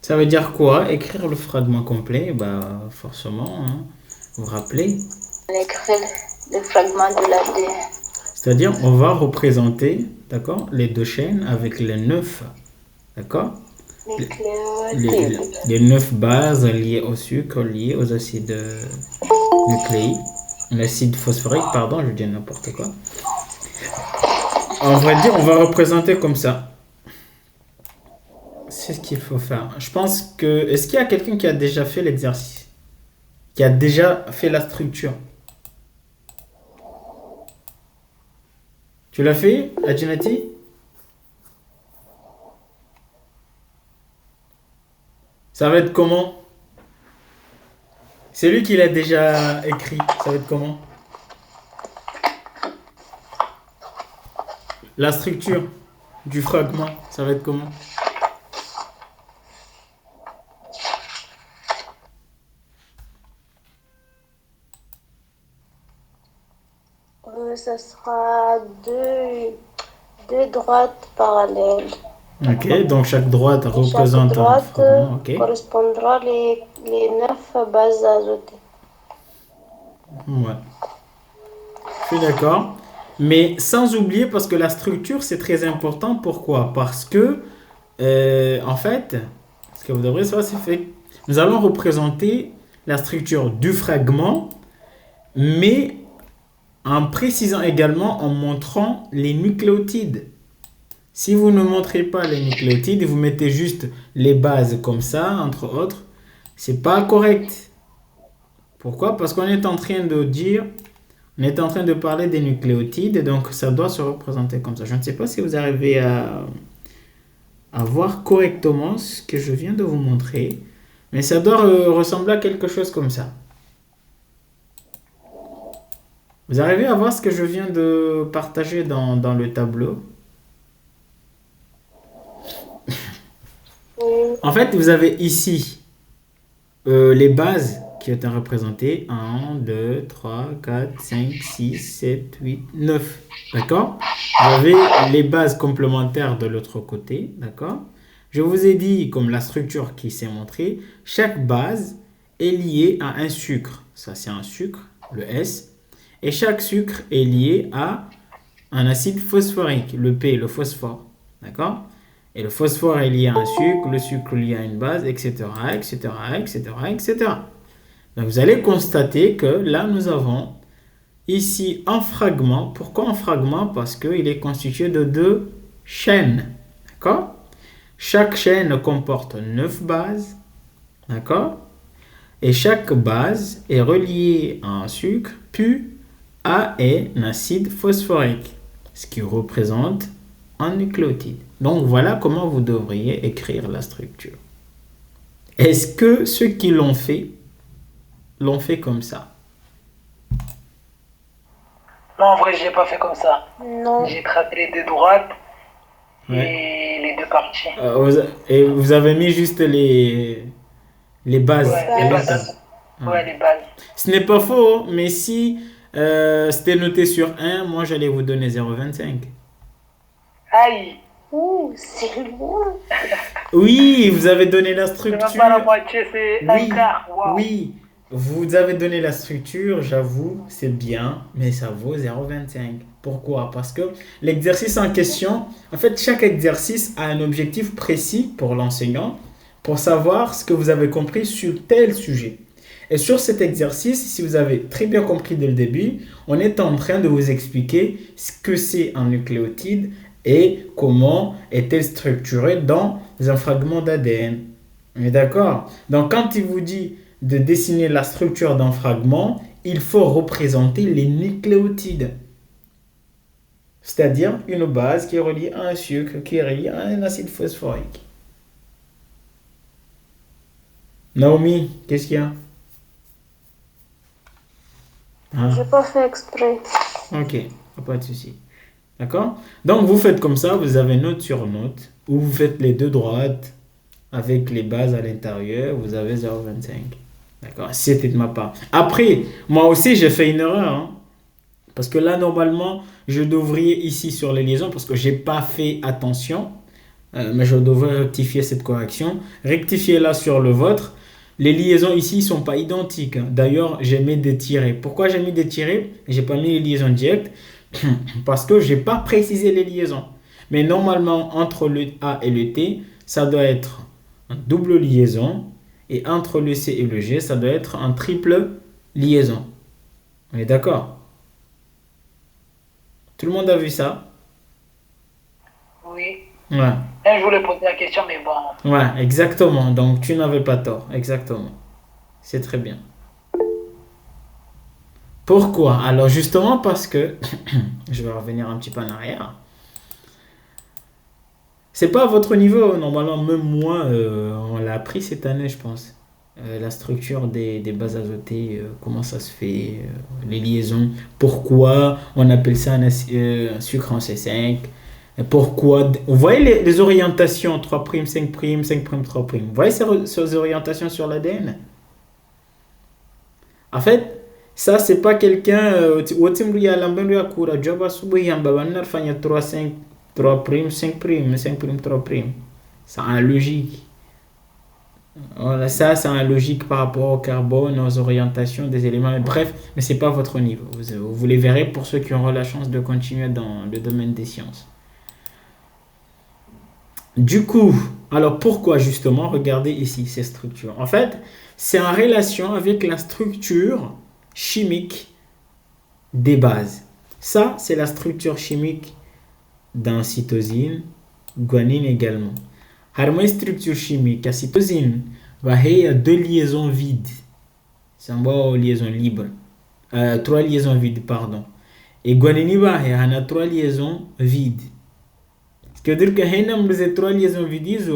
Ça veut dire quoi? Écrire le fragment complet? Bah, forcément, hein, vous vous rappelez? On écrit le fragment de la D. C'est-à-dire, on va représenter, d'accord, les deux chaînes avec les 9, d'accord? Nucléotide. Les 9 bases liées au sucre, liées aux acides nucléiques. L'acide phosphorique, pardon, je dis n'importe quoi. On va dire, on va représenter comme ça. C'est ce qu'il faut faire. Je pense que... Est-ce qu'il y a quelqu'un qui a déjà fait l'exercice? Qui a déjà fait la structure? Tu l'as fait, Adjinati? Ça va être comment? C'est lui qui l'a déjà écrit. Ça va être comment? La structure du fragment, ça va être comment? Ça sera deux droites parallèles. Ok, donc chaque droite Chaque représente un droite fragment. Ok. correspondra les 9 bases azotées. Ouais. Je suis d'accord. Mais sans oublier, parce que la structure, c'est très important. Pourquoi? Parce que, en fait, ce que vous devrez savoir, c'est fait. Nous allons représenter la structure du fragment, mais en précisant également, en montrant les nucléotides. Si vous ne montrez pas les nucléotides, vous mettez juste les bases comme ça, entre autres, c'est pas correct. Pourquoi? Parce qu'on est en train de dire, on est en train de parler des nucléotides, donc ça doit se représenter comme ça. Je ne sais pas si vous arrivez à voir correctement ce que je viens de vous montrer, mais ça doit ressembler à quelque chose comme ça. Vous arrivez à voir ce que je viens de partager dans le tableau? En fait, vous avez ici les bases qui ont représentées 1, 2, 3, 4, 5, 6, 7, 8, 9. D'accord? Vous avez les bases complémentaires de l'autre côté. D'accord? Je vous ai dit, comme la structure qui s'est montrée, chaque base est liée à un sucre. Ça, c'est un sucre, le S. Et chaque sucre est lié à un acide phosphorique, le P, le phosphore. D'accord? Et le phosphore est lié à un sucre, le sucre lié à une base, etc., etc., etc., etc. Donc vous allez constater que là, nous avons ici un fragment. Pourquoi un fragment? Parce qu'il est constitué de deux chaînes. D'accord? Chaque chaîne comporte 9 bases. D'accord? Et chaque base est reliée à un sucre, puis à un acide phosphorique, ce qui représente un nucléotide. Donc voilà comment vous devriez écrire la structure. Est-ce que ceux qui l'ont fait comme ça? Non, en vrai, j'ai pas fait comme ça. Non. J'ai tracé les deux droites Ouais. et les deux parties. Et vous avez mis juste les bases. Ouais, les bases. Ouais, les bases. Ce n'est pas faux, mais si c'était noté sur 1, moi j'allais vous donner 0,25. Aïe! Ouh, c'est loin. Oui, vous avez donné la C'est structure. même pas la moitié, c'est un quart. Wow. Oui, vous avez donné la structure, j'avoue, c'est bien, mais ça vaut 0,25. Pourquoi? Parce que l'exercice en question, en fait, chaque exercice a un objectif précis pour l'enseignant, pour savoir ce que vous avez compris sur tel sujet. Et sur cet exercice, si vous avez très bien compris dès le début, on est en train de vous expliquer ce que c'est un nucléotide et comment est-elle structurée dans un fragment d'ADN. On est d'accord? Donc, quand il vous dit de dessiner la structure d'un fragment, il faut représenter les nucléotides. C'est-à-dire une base qui est reliée à un sucre, qui est reliée à un acide phosphorique. Naomi, qu'est-ce qu'il y a? J'ai pas fait exprès. Ok, pas de souci. D'accord? Donc, vous faites comme ça, vous avez note sur note, ou vous faites les deux droites avec les bases à l'intérieur, vous avez 0,25. D'accord? C'était de ma part. Après, moi aussi, j'ai fait une erreur. Hein, parce que là, normalement, je devrais ici sur les liaisons, parce que je n'ai pas fait attention, mais je devrais rectifier cette correction. Rectifier là sur le vôtre. Les liaisons ici ne sont pas identiques. Hein. D'ailleurs, j'ai mis des tirets. Pourquoi j'ai mis des tirets? Je n'ai pas mis les liaisons directes. Parce que je n'ai pas précisé les liaisons. Mais normalement, entre le A et le T, ça doit être une double liaison. Et entre le C et le G, ça doit être une triple liaison. On est d'accord? Tout le monde a vu ça? Oui. Ouais. Et je voulais poser la question, mais bon. Ouais, exactement. Donc, tu n'avais pas tort. Exactement. C'est très bien. Pourquoi? Alors, justement parce que... je vais revenir un petit peu en arrière. C'est pas à votre niveau. Normalement, même moi, on l'a appris cette année, je pense. La structure des bases azotées, comment ça se fait, les liaisons, pourquoi on appelle ça un sucre en C5, pourquoi... Vous voyez les orientations 3', 5', 5', 3'. Vous voyez ces orientations sur l'ADN? En fait, ça, c'est pas quelqu'un... 3, 5, 3', 5', 5', 3'. C'est un logique. Voilà, ça, c'est un logique par rapport au carbone, aux orientations des éléments. Mais bref, mais c'est pas votre niveau. Vous les verrez pour ceux qui auront la chance de continuer dans le domaine des sciences. Du coup, alors pourquoi justement, regardez ici ces structures. En fait, c'est en relation avec la structure chimique des bases. Ça, c'est la structure chimique d'un cytosine, guanine également. Une structure chimique, la cytosine va avoir 2 liaisons vides. C'est une liaison libre. 3 liaisons vides, pardon. Et guanine va avoir 3 liaisons vides. Ce qui veut dire que ces 3 liaisons vides,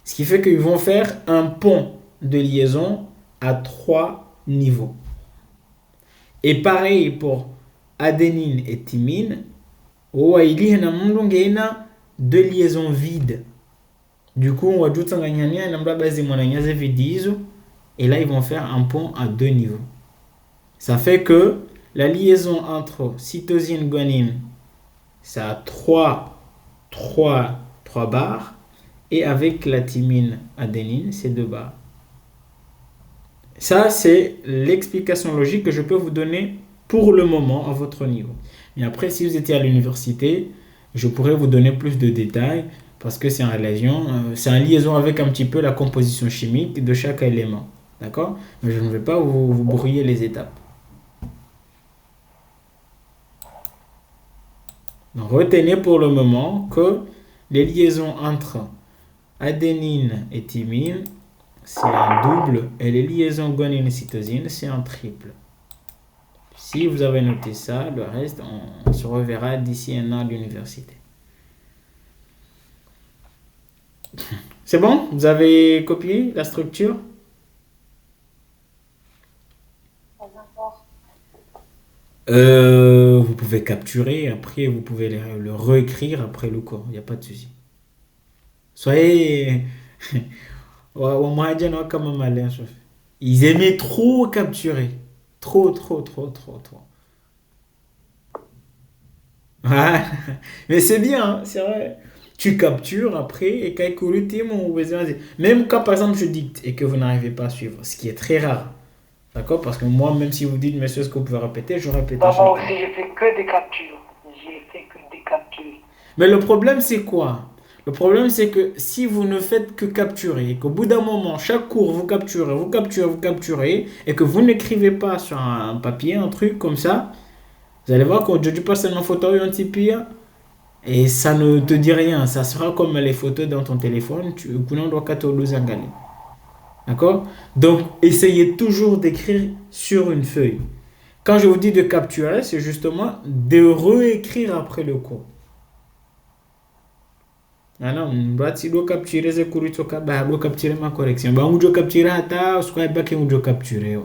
ce qui fait qu'ils vont faire un pont de liaison à 3 niveaux. Et pareil pour adénine et thymine. Il y a 2 liaisons vides. Du coup, on va ajouter et là, ils vont faire un pont à 2 niveaux. Ça fait que la liaison entre cytosine et guanine, ça a 3 barres. Et avec la thymine adénine, c'est 2 barres. Ça, c'est l'explication logique que je peux vous donner pour le moment à votre niveau. Mais après, si vous étiez à l'université, je pourrais vous donner plus de détails parce que c'est en liaison avec un petit peu la composition chimique de chaque élément. D'accord? Mais je ne vais pas vous brouiller les étapes. Donc, retenez pour le moment que les liaisons entre adénine et thymine, c'est un double, et les liaisons guanine-cytosine, c'est un triple. Si vous avez noté ça, le reste, on se reverra d'ici un an à l'université. C'est bon? Vous avez copié la structure? Vous pouvez capturer, après vous pouvez le réécrire après le cours, il n'y a pas de souci. Soyez... Ils aimaient trop capturer. Trop. Ah, mais c'est bien, hein, c'est vrai. Tu captures après et quand même quand par exemple je dicte et que vous n'arrivez pas à suivre, ce qui est très rare. D'accord? Parce que moi, même si vous dites, monsieur, ce que vous pouvez répéter, je répète à chaque Moi fois. aussi, j'ai fait que des captures. Mais le problème, c'est quoi? Le problème, c'est que si vous ne faites que capturer, et qu'au bout d'un moment, chaque cours, vous capturez, et que vous n'écrivez pas sur un papier, un truc comme ça, vous allez voir quand je passe une photo un petit peu, et ça ne te dit rien. Ça sera comme les photos dans ton téléphone, tu dois D'accord? Donc, essayez toujours d'écrire sur une feuille. Quand je vous dis de capturer, c'est justement de réécrire après le cours. Alors, si vous capturez ce cours, vous capturez ma correction. Vous pouvez capturer hata, vous capturer.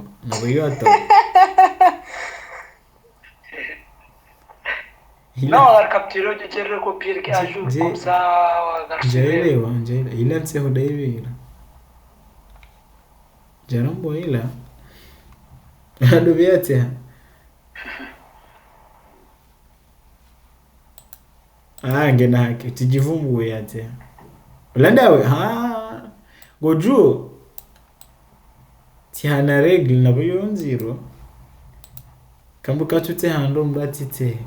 Non, on a capturé, je recopier à jour, comme ça, il a Jarambo ila. Adobiate. Ngena haki tujivumbuwe yate. Ulandawe goju tihana regle na bayo nziro. Kambuka tute hando mbatite.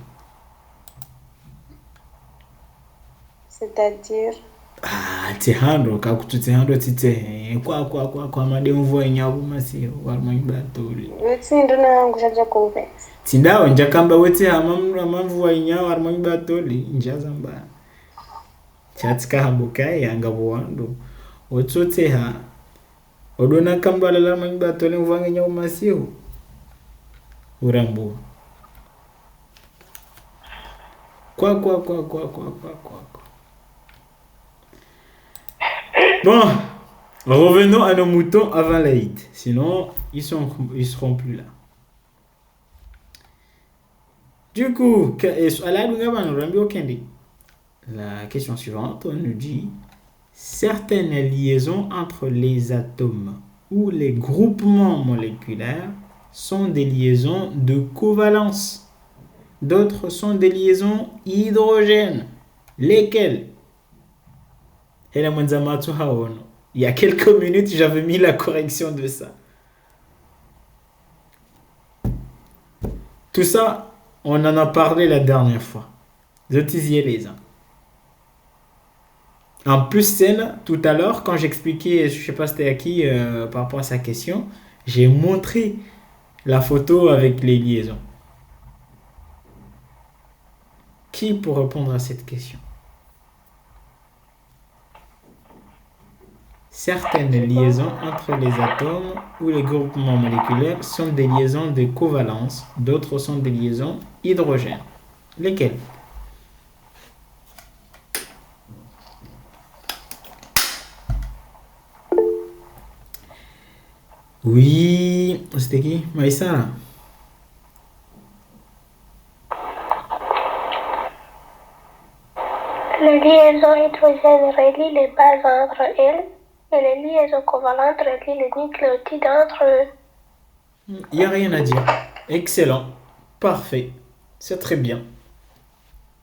C'est-à-dire tihando kakututihando tite kwa mademvo enyabu masi warmanyi batoli. wetsindo nangu chaja convex. Tindawo njakamba wetse amamvu inyawo warmanyi batoli njazamba. Chatka hambukai yangabo wando. Otsoteha odona kambala la manyi batoli mvange nyawo masiho. Urambo. Quoi. Bon, revenons à nos moutons avant l'Aïd. Sinon, ils seront plus là. Du coup, la question suivante, on nous dit certaines liaisons entre les atomes ou les groupements moléculaires sont des liaisons de covalence. D'autres sont des liaisons hydrogènes. Lesquelles? Il y a quelques minutes, j'avais mis la correction de ça. Tout ça, on en a parlé la dernière fois. Les uns. En plus, tout à l'heure, quand j'expliquais, je ne sais pas c'était à qui, par rapport à sa question, j'ai montré la photo avec les liaisons. Qui peut répondre à cette question? Certaines liaisons entre les atomes ou les groupements moléculaires sont des liaisons de covalence, d'autres sont des liaisons hydrogènes. Lesquelles? Oui, c'était qui? Maïssa. Les liaisons hydrogènes relient les bases entre elles et les liaisons covalentes relient les nucléotides entre eux. Il n'y a rien à dire. Excellent. Parfait. C'est très bien.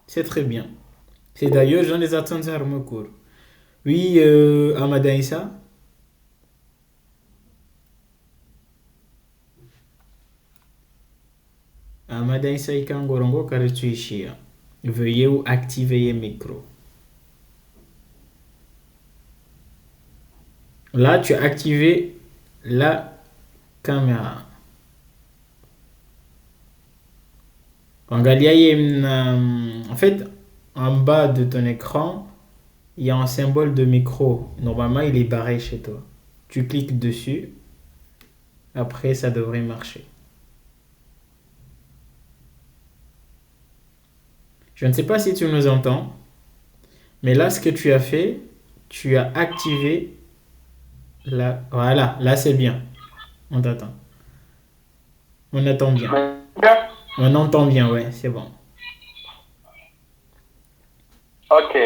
C'est très bien. C'est d'ailleurs, j'en ai attendu à mon cours. Oui, Amada Issa. Amada Issa Ikangorongo Karetuishia. Veuillez activer le micro. Là, tu as activé la caméra. En fait, en bas de ton écran, il y a un symbole de micro. Normalement, il est barré chez toi. Tu cliques dessus. Après, ça devrait marcher. Je ne sais pas si tu nous entends, mais là, ce que tu as fait, tu as activé la... Voilà, là, c'est bien. On t'attend. On attend bien. On entend bien, ouais, c'est bon. Ok.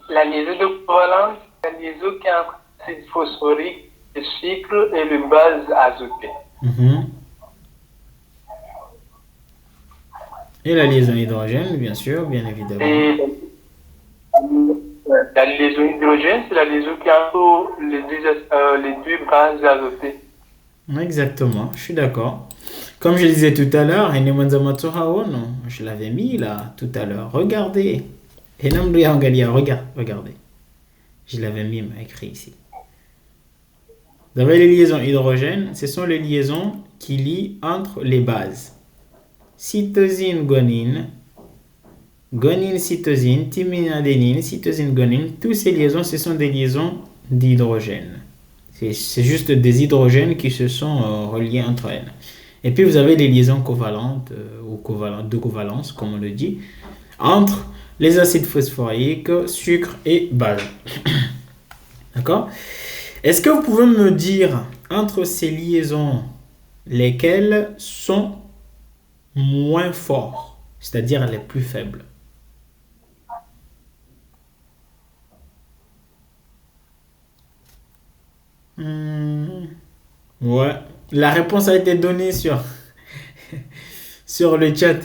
La liaison de covalence, c'est la liaison qui est entre l'acide phosphorique, le sucre et le base azotée. Et la liaison hydrogène, bien sûr, bien évidemment. Et la liaison hydrogène, c'est la liaison qui est entre les deux bases azotées. Exactement, je suis d'accord. Comme je disais tout à l'heure, je l'avais mis là tout à l'heure. Regardez. Regardez. Je l'avais mis écrit ici. Vous avez les liaisons hydrogènes, ce sont les liaisons qui lient entre les bases. Cytosine, guanine, guanine, cytosine, thymine, adénine, cytosine, guanine, toutes ces liaisons, ce sont des liaisons d'hydrogène. C'est juste des hydrogènes qui se sont reliés entre elles. Et puis vous avez les liaisons covalentes, ou de covalence, comme on le dit, entre les acides phosphoriques, sucre et base. D'accord? Est-ce que vous pouvez me dire, entre ces liaisons, lesquelles sont moins fortes, c'est-à-dire les plus faibles? Ouais, la réponse a été donnée sur, sur le chat.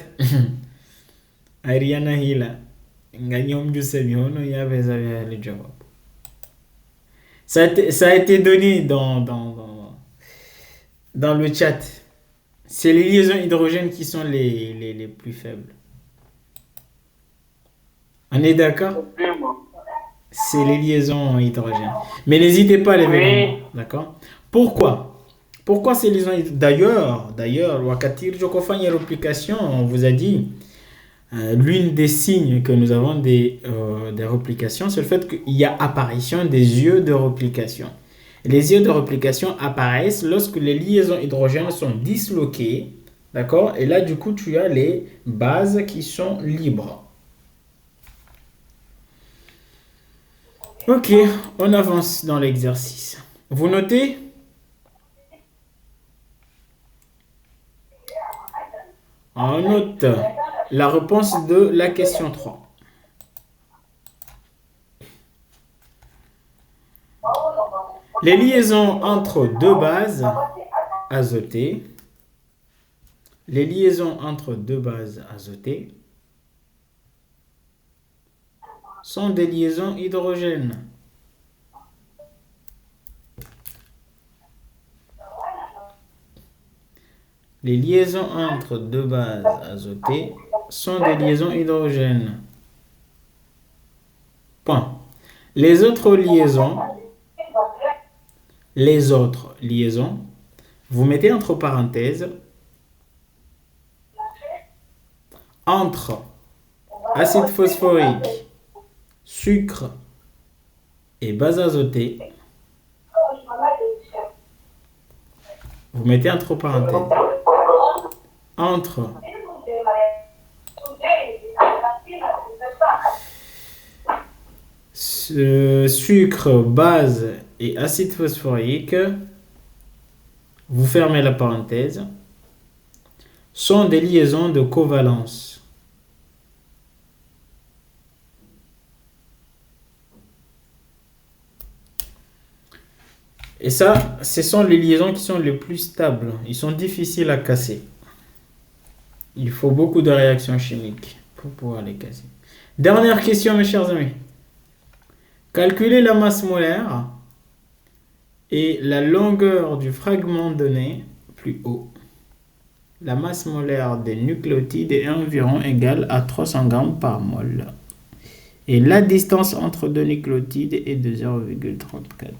Ariana Hila. Ça a été donné dans le chat. C'est les liaisons hydrogènes qui sont les plus faibles. On est d'accord? C'est les liaisons hydrogènes. Mais n'hésitez pas à les vérifier. D'accord? Pourquoi? Pourquoi ces liaisons hydrogènes? D'ailleurs, Wakatir Jokofanya replication, on vous a dit, l'une des signes que nous avons des replications, c'est le fait qu'il y a apparition des yeux de replication. Les yeux de replication apparaissent lorsque les liaisons hydrogènes sont disloquées. D'accord? Et là, du coup, tu as les bases qui sont libres. Ok, on avance dans l'exercice. Vous notez? On note la réponse de la question 3. Les liaisons entre deux bases azotées. Les liaisons entre deux bases azotées sont des liaisons hydrogènes. Les liaisons entre deux bases azotées sont des liaisons hydrogènes. Point. Les autres liaisons, vous mettez entre parenthèses entre acide phosphorique, sucre et base azotée. Vous mettez entre parenthèses entre sucre, base et acide phosphorique, vous fermez la parenthèse, sont des liaisons de covalence. Et ça, ce sont les liaisons qui sont les plus stables. Ils sont difficiles à casser. Il faut beaucoup de réactions chimiques pour pouvoir les casser. Dernière question, mes chers amis. Calculez la masse molaire et la longueur du fragment donné plus haut. La masse molaire des nucléotides est environ égale à 300 grammes par mol. Et la distance entre deux nucléotides est de 0,34.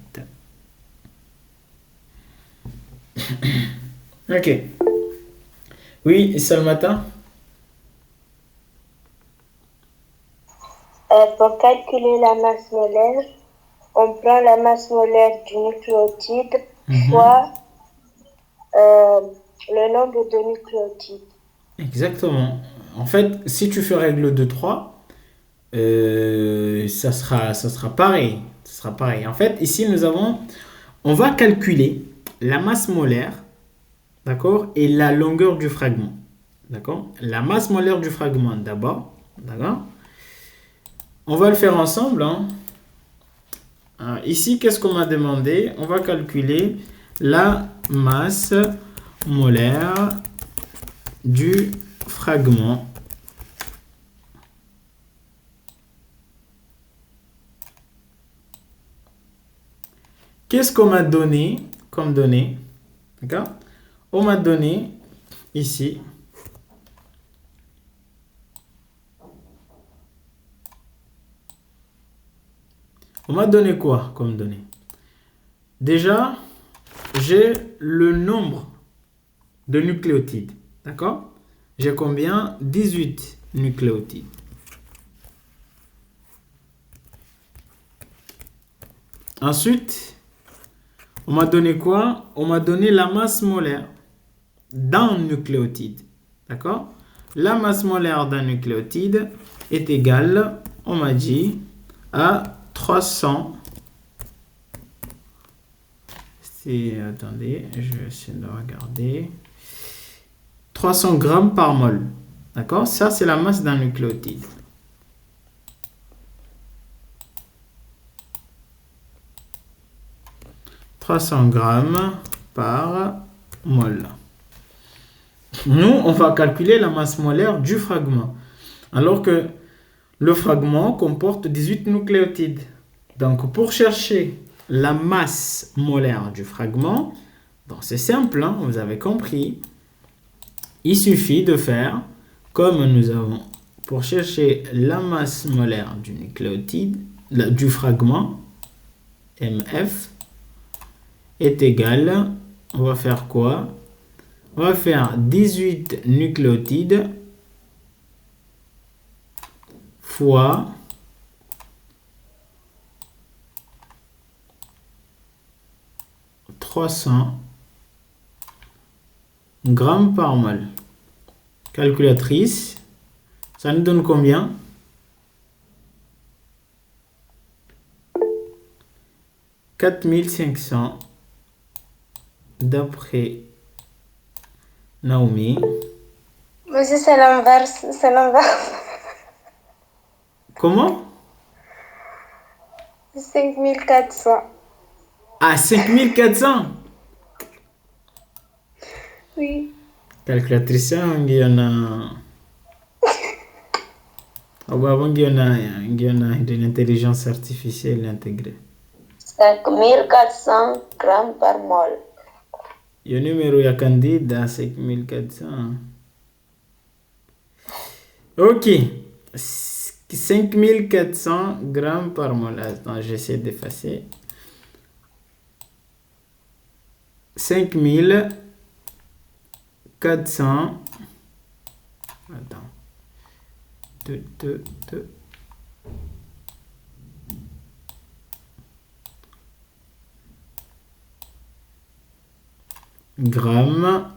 Ok. Oui, Salmata? calculer la masse molaire, on prend la masse molaire du nucléotide fois le nombre de nucléotides. Exactement. En fait, si tu fais règle de 3, ça sera pareil. Ça sera pareil. En fait, ici, on va calculer la masse molaire, d'accord, et la longueur du fragment. D'accord? La masse molaire du fragment d'abord. D'accord? On va le faire ensemble. Hein. Alors, ici, qu'est-ce qu'on m'a demandé? On va calculer la masse molaire du fragment. Qu'est-ce qu'on m'a donné comme donnée? D'accord? On m'a donné ici on m'a donné quoi comme donnée? Déjà, j'ai le nombre de nucléotides. D'accord? J'ai combien? 18 nucléotides. Ensuite, on m'a donné quoi? On m'a donné la masse molaire d'un nucléotide. D'accord? La masse molaire d'un nucléotide est égale, on m'a dit, à 300. Attendez, je vais essayer de regarder. 300 grammes par mol. D'accord? Ça, c'est la masse d'un nucléotide. « 300 grammes par mol. » Nous, on va calculer la masse molaire du fragment. Alors que le fragment comporte 18 nucléotides. Donc, pour chercher la masse molaire du fragment, c'est simple, hein, vous avez compris. Il suffit de faire comme nous avons pour chercher la masse molaire du nucléotide, du fragment, MF, est égal, on va faire quoi? On va faire 18 nucléotides fois 300 grammes par mol. Calculatrice, ça nous donne combien? 4500 d'après Naomi. Monsieur, c'est l'inverse. C'est l'inverse. Comment? 5400. Ah, 5400? Oui. Calculatrice, il y en a. Il y en a de l'intelligence artificielle intégrée. 5400 grammes par mol. Le numéro est candide à 5400. Ok. 5400 grammes par mol. Attends, j'essaie d'effacer. 5400. Attends. 2. Grammes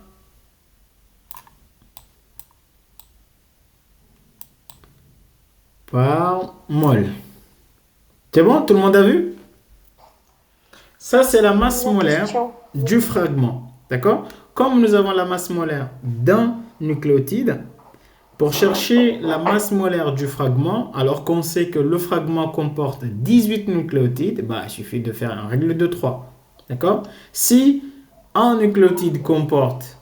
par mol. C'est bon? Tout le monde a vu? Ça, c'est la masse molaire du fragment. D'accord? Comme nous avons la masse molaire d'un nucléotide, pour chercher la masse molaire du fragment, alors qu'on sait que le fragment comporte 18 nucléotides, il suffit de faire une règle de 3. D'accord? Si un nucléotide comporte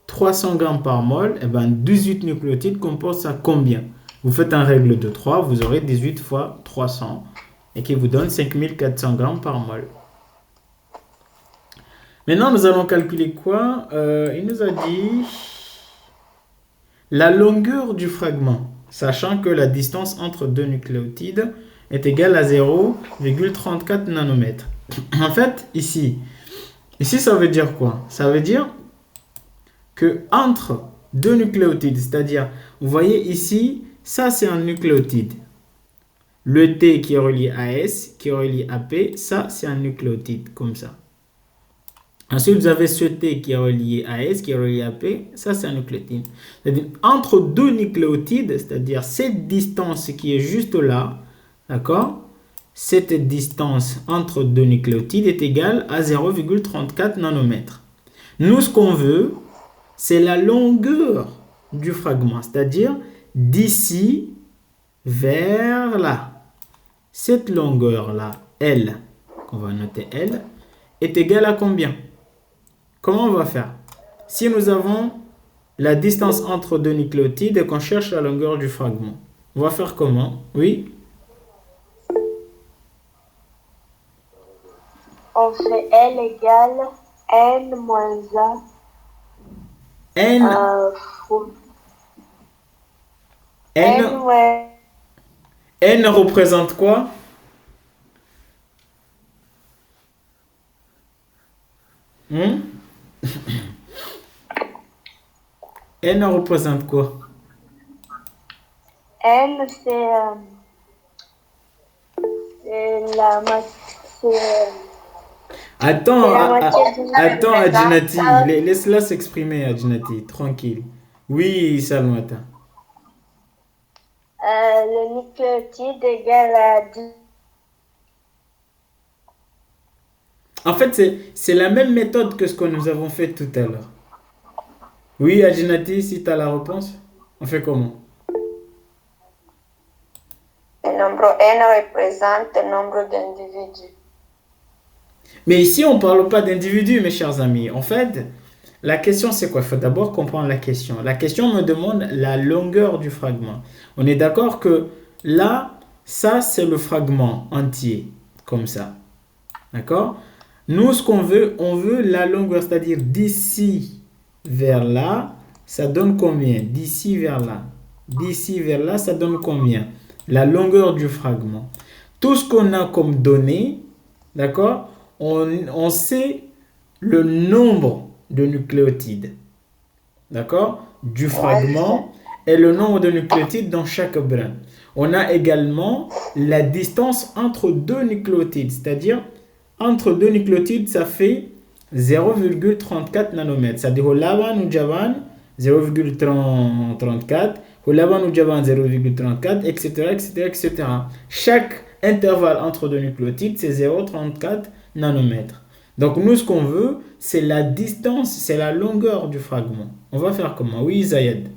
300 grammes par mol, 18 nucléotides comportent ça combien? Vous faites une règle de 3, vous aurez 18 fois 300 et qui vous donne 5400 grammes par mol. Maintenant, nous allons calculer quoi? Il nous a dit la longueur du fragment, sachant que la distance entre deux nucléotides est égale à 0,34 nanomètres. En fait, ici, ça veut dire quoi? Ça veut dire que entre deux nucléotides, c'est-à-dire, vous voyez ici, ça c'est un nucléotide. Le T qui est relié à S, qui est relié à P, ça c'est un nucléotide, comme ça. Ensuite, vous avez ce T qui est relié à S, qui est relié à P, ça c'est un nucléotide. C'est-à-dire, entre deux nucléotides, c'est-à-dire cette distance qui est juste là, d'accord? Cette distance entre deux nucléotides est égale à 0,34 nanomètres. Nous, ce qu'on veut, c'est la longueur du fragment, c'est-à-dire d'ici vers là. Cette longueur-là, L, qu'on va noter L, est égale à combien? Comment on va faire? Si nous avons la distance entre deux nucléotides et qu'on cherche la longueur du fragment, on va faire comment? Oui? On fait L égale N moins 1. N, N, moins N représente quoi? N représente quoi? N, c'est la moitié. Attends, la moitié du attends, Adjinati, représente. laisse-la s'exprimer, Adjinati, tranquille. Oui, Salmata. Le nucléotide égale à 10. En fait, c'est la même méthode que ce que nous avons fait tout à l'heure. Oui, Adjinati, si tu as la réponse, on fait comment? Le nombre N représente le nombre d'individus. Mais ici, on ne parle pas d'individus, mes chers amis. En fait, la question, c'est quoi? Il faut d'abord comprendre la question. La question me demande la longueur du fragment. On est d'accord que là, ça, c'est le fragment entier, comme ça. D'accord? Nous, ce qu'on veut, on veut la longueur, c'est-à-dire d'ici vers là, ça donne combien? D'ici vers là. D'ici vers là, ça donne combien? La longueur du fragment. Tout ce qu'on a comme données, d'accord? On sait le nombre de nucléotides, d'accord, du fragment et le nombre de nucléotides dans chaque brin. On a également la distance entre deux nucléotides, c'est-à-dire entre deux nucléotides, ça fait 0,34 nanomètres. C'est-à-dire au Laban ou Javan 0,34, au Laban ou Javan 0,34, etc., etc., etc. Chaque intervalle entre deux nucléotides, c'est 0,34 nanomètres. Donc nous, ce qu'on veut, c'est la distance, c'est la longueur du fragment. On va faire comment? Oui, Zayed.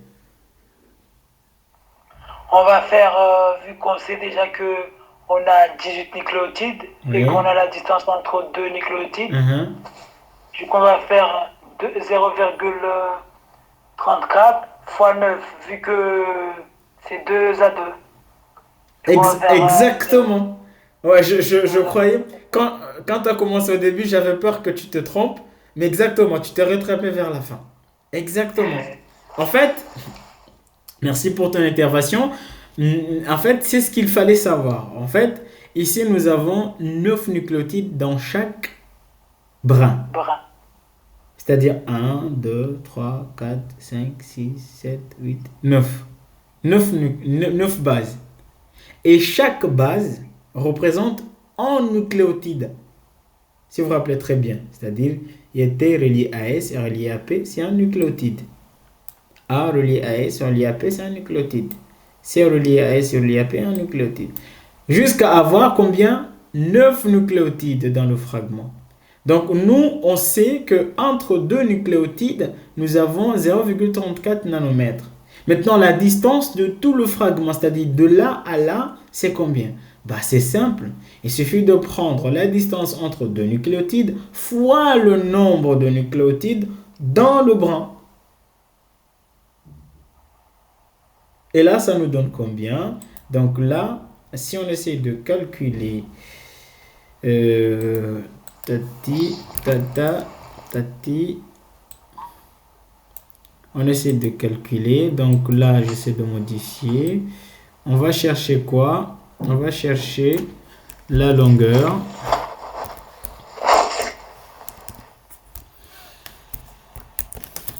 On va faire, vu qu'on sait déjà que on a 18 nucléotides et qu'on a la distance entre deux nucléotides, du coup on va faire 0,34 fois 9, vu que c'est 2 à 2. Exactement. Ouais, je croyais, quand tu as commencé au début, j'avais peur que tu te trompes, mais exactement, tu t'es rattrapé vers la fin. Exactement. En fait, merci pour ton intervention. En fait, c'est ce qu'il fallait savoir. En fait, ici, nous avons 9 nucléotides dans chaque brin. C'est-à-dire 1, 2, 3, 4, 5, 6, 7, 8, 9. 9 bases. Et chaque base représente un nucléotide. Si vous vous rappelez très bien. C'est-à-dire, il était relié à S et relié à P, c'est un nucléotide. A relié à S relié à P, c'est un nucléotide. C relié à S relié à P, un nucléotide. Jusqu'à avoir combien? 9 nucléotides dans le fragment. Donc nous, on sait qu'entre deux nucléotides, nous avons 0,34 nanomètres. Maintenant, la distance de tout le fragment, c'est-à-dire de là à là, c'est combien? C'est simple. Il suffit de prendre la distance entre deux nucléotides fois le nombre de nucléotides dans le brin. Et là, ça nous donne combien? Donc là, si on essaie de calculer on essaie de calculer. Donc là, j'essaie de modifier. On va chercher quoi? On va chercher la longueur.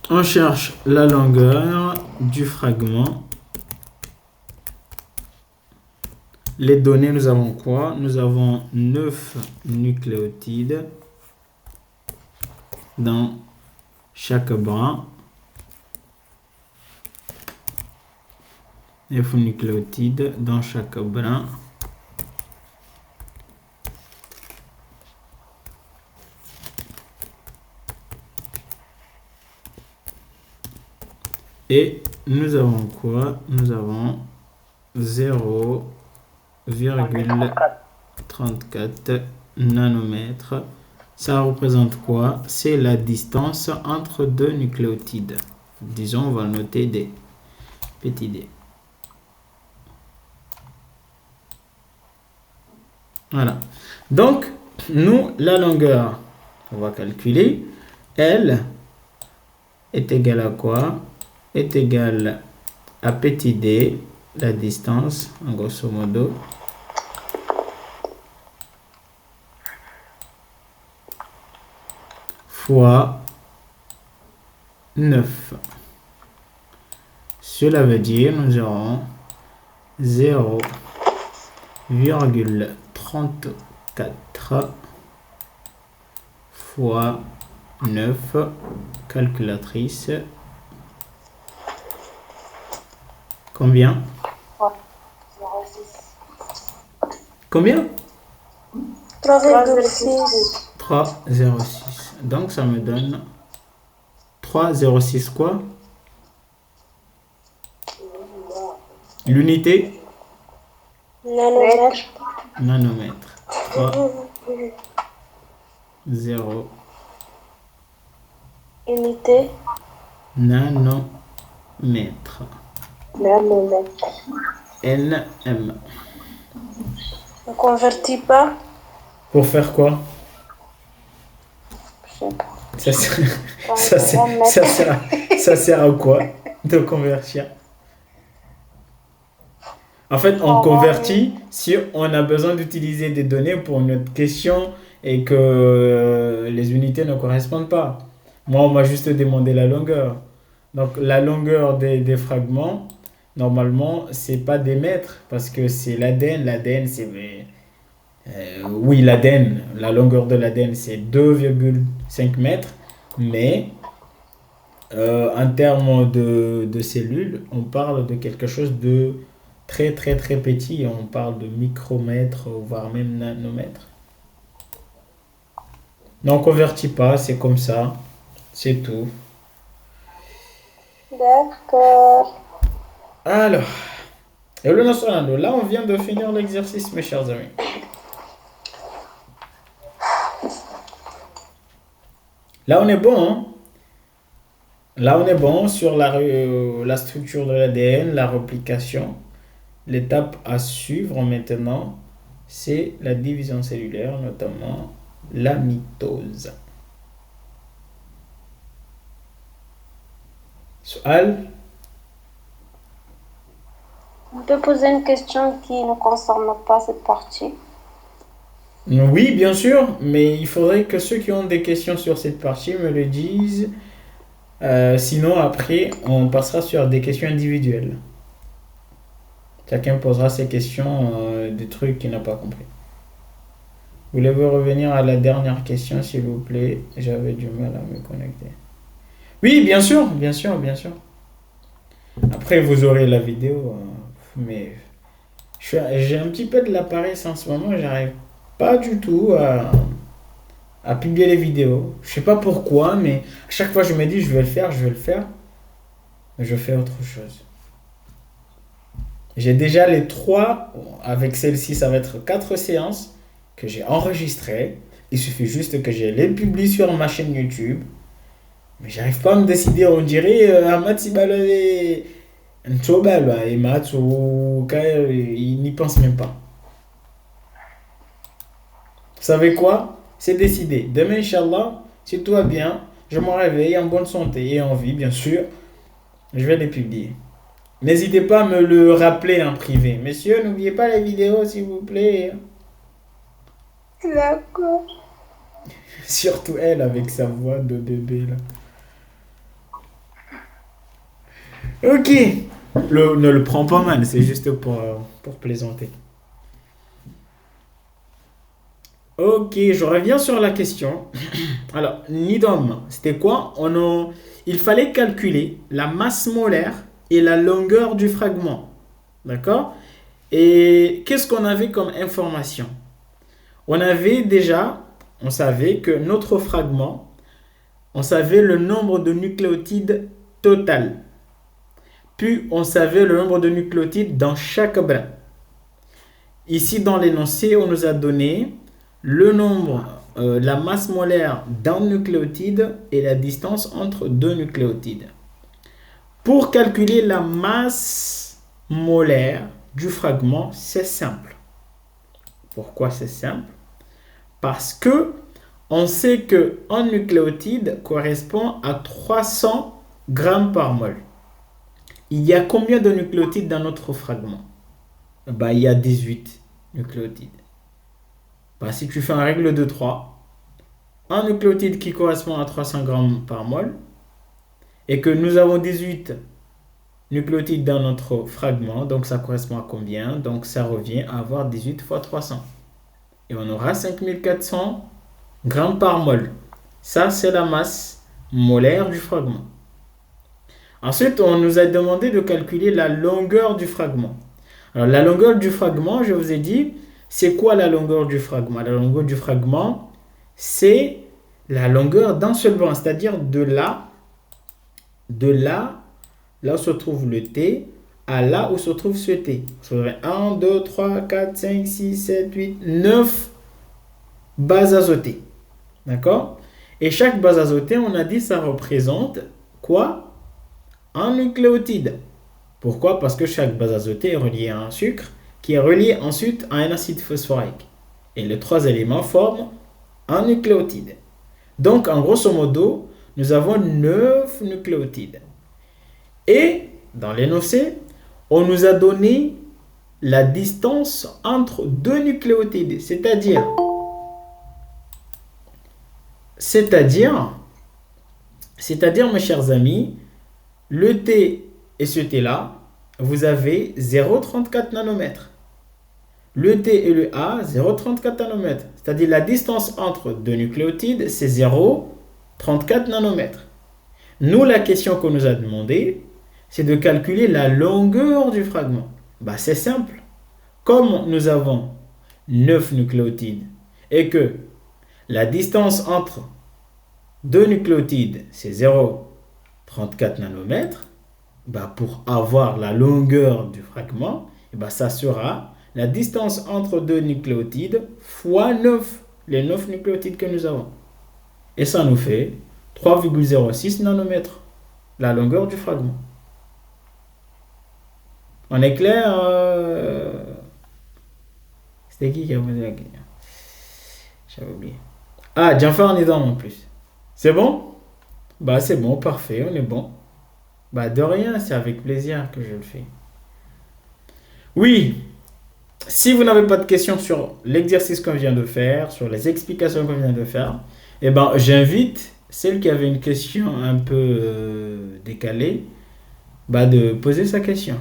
On cherche la longueur du fragment. les données, nous avons quoi? Nous avons 9 nucléotides dans chaque brin. 9 nucléotides dans chaque brin. Et nous avons quoi? Nous avons 0,34 nanomètres. Ça représente quoi? C'est la distance entre deux nucléotides. Disons, on va noter D. Petit d. Voilà. Donc, nous, la longueur, on va calculer. L est égale à quoi? Est égale à petit d, la distance, en grosso modo, fois 9. Cela veut dire nous aurons 0,34 fois 9, calculatrice. Combien? Combien? 3,6. 3,06. Donc ça me donne 3,06 quoi? L'unité? Nanomètre. Nanomètre. 0 Unité. nanomètre. Nanomètre. NM. On convertit pas? Pour faire quoi? Je sais pas. Ça sert à quoi de convertir? En fait, on convertit si on a besoin d'utiliser des données pour notre question et que les unités ne correspondent pas. Moi, on m'a juste demandé la longueur. Donc, la longueur des fragments, normalement, c'est pas des mètres parce que c'est l'ADN. L'ADN, c'est... oui, l'ADN, la longueur de l'ADN, c'est 2,5 mètres. Mais en termes de cellules, on parle de quelque chose de très très très petit. On parle de micromètres, voire même nanomètres. Non, on ne convertit pas, c'est comme ça. C'est tout. D'accord. Alors, et le national, là on vient de finir l'exercice, mes chers amis. Là on est bon, hein? Là on est bon sur la structure de l'ADN, la réplication. L'étape à suivre maintenant, c'est la division cellulaire, notamment la mitose. Su'al? On peut poser une question qui ne concerne pas cette partie. Oui, bien sûr, mais il faudrait que ceux qui ont des questions sur cette partie me le disent. Sinon, après, on passera sur des questions individuelles. Chacun posera ses questions des trucs qu'il n'a pas compris. Voulez-vous revenir à la dernière question, s'il vous plaît? J'avais du mal à me connecter. Oui, bien sûr, bien sûr, bien sûr. Après, vous aurez la vidéo, mais j'ai un petit peu de la paresse en ce moment. J'arrive pas du tout à publier les vidéos. Je sais pas pourquoi, mais à chaque fois je me dis je vais le faire, mais je fais autre chose. J'ai déjà les 3, avec celle-ci ça va être 4 séances que j'ai enregistrées. Il suffit juste que je les publie sur ma chaîne YouTube. Mais j'arrive pas à me décider, on dirait Ahmad Sibalo et Ntobal et Matsu, il n'y pense même pas. Vous savez quoi? C'est décidé. Demain, Inch'Allah, si tout va bien, je me réveille en bonne santé et en vie, bien sûr, je vais les publier. N'hésitez pas à me le rappeler en privé. Messieurs, n'oubliez pas les vidéos, s'il vous plaît. D'accord. Surtout elle, avec sa voix de bébé, là. Ok. Ne le prends pas mal, c'est juste pour plaisanter. Ok, je reviens sur la question. Alors, Nidom, c'était quoi? Il fallait calculer la masse molaire et la longueur du fragment. D'accord? Et qu'est-ce qu'on avait comme information? On savait que notre fragment, on savait le nombre de nucléotides total. Puis, on savait le nombre de nucléotides dans chaque brin. Ici, dans l'énoncé, on nous a donné le nombre, la masse molaire d'un nucléotide et la distance entre deux nucléotides. Pour calculer la masse molaire du fragment, c'est simple. Pourquoi c'est simple? Parce que on sait qu'un nucléotide correspond à 300 grammes par mol. Il y a combien de nucléotides dans notre fragment? Il y a 18 nucléotides. Si tu fais une règle de 3, un nucléotide qui correspond à 300 grammes par mol, et que nous avons 18 nucléotides dans notre fragment, donc ça correspond à combien? Donc ça revient à avoir 18 fois 300. Et on aura 5400 grammes par mol. Ça, c'est la masse molaire du fragment. Ensuite, on nous a demandé de calculer la longueur du fragment. Alors, la longueur du fragment, je vous ai dit, c'est quoi la longueur du fragment? La longueur du fragment, c'est la longueur d'un seul brin, c'est-à-dire de là où se trouve le T, à là où se trouve ce T. Ça serait 1, 2, 3, 4, 5, 6, 7, 8, 9 bases azotées. D'accord? Et chaque base azotée, on a dit, ça représente quoi? Un nucléotide. Pourquoi? Parce que chaque base azotée est reliée à un sucre qui est relié ensuite à un acide phosphorique. Et les trois éléments forment un nucléotide. Donc, en grosso modo, nous avons 9 nucléotides. Et, dans l'énoncé, on nous a donné la distance entre deux nucléotides. C'est-à-dire, mes chers amis, le T et ce T-là, vous avez 0,34 nanomètres. Le T et le A, 0,34 nanomètres. C'est-à-dire la distance entre deux nucléotides, c'est 0,34 nanomètres. Nous, la question qu'on nous a demandé, c'est de calculer la longueur du fragment. C'est simple. Comme nous avons 9 nucléotides et que la distance entre deux nucléotides, c'est 0,34 nanomètres, pour avoir la longueur du fragment, ça sera la distance entre deux nucléotides fois 9, les 9 nucléotides que nous avons. Et ça nous fait 3,06 nanomètres, la longueur du fragment. On est clair? C'était qui a posé la question? J'avais oublié. Ah, Gianfar en est dans en plus. C'est bon? C'est bon, parfait, on est bon. De rien, c'est avec plaisir que je le fais. Oui, si vous n'avez pas de questions sur l'exercice qu'on vient de faire, sur les explications qu'on vient de faire, j'invite celle qui avait une question un peu décalée, de poser sa question.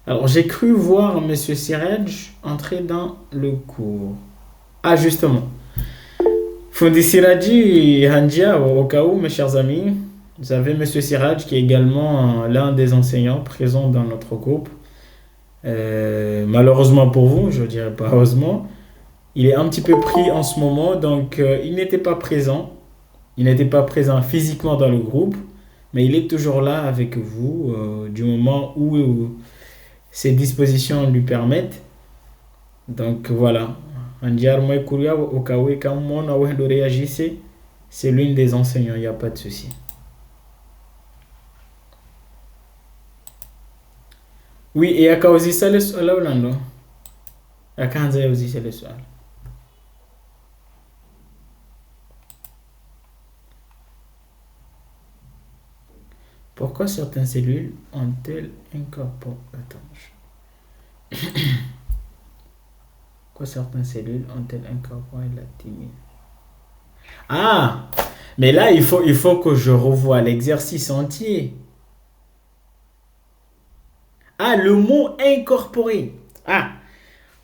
Alors, j'ai cru voir M. Siraj entrer dans le cours. Ah, justement. Fondi Siraji Handia, au cas où, mes chers amis, vous avez M. Siraj qui est également l'un des enseignants présents dans notre groupe. Malheureusement pour vous, je dirais pas heureusement, il est un petit peu pris en ce moment, donc il n'était pas présent. Il n'était pas présent physiquement dans le groupe, mais il est toujours là avec vous du moment où ses dispositions lui permettent. Donc voilà. Au cas où c'est l'une des enseignants, il n'y a pas de souci. Oui, et à cause de ça, le soir là, Orlando. À quand ça aussi, c'est le soir. Pourquoi certaines cellules ont-elles incorporé... Attends. Pourquoi certaines cellules ont-elles incorporé la thymine? Ah, mais là, il faut que je revoie l'exercice entier. Ah, le mot incorporé. Ah,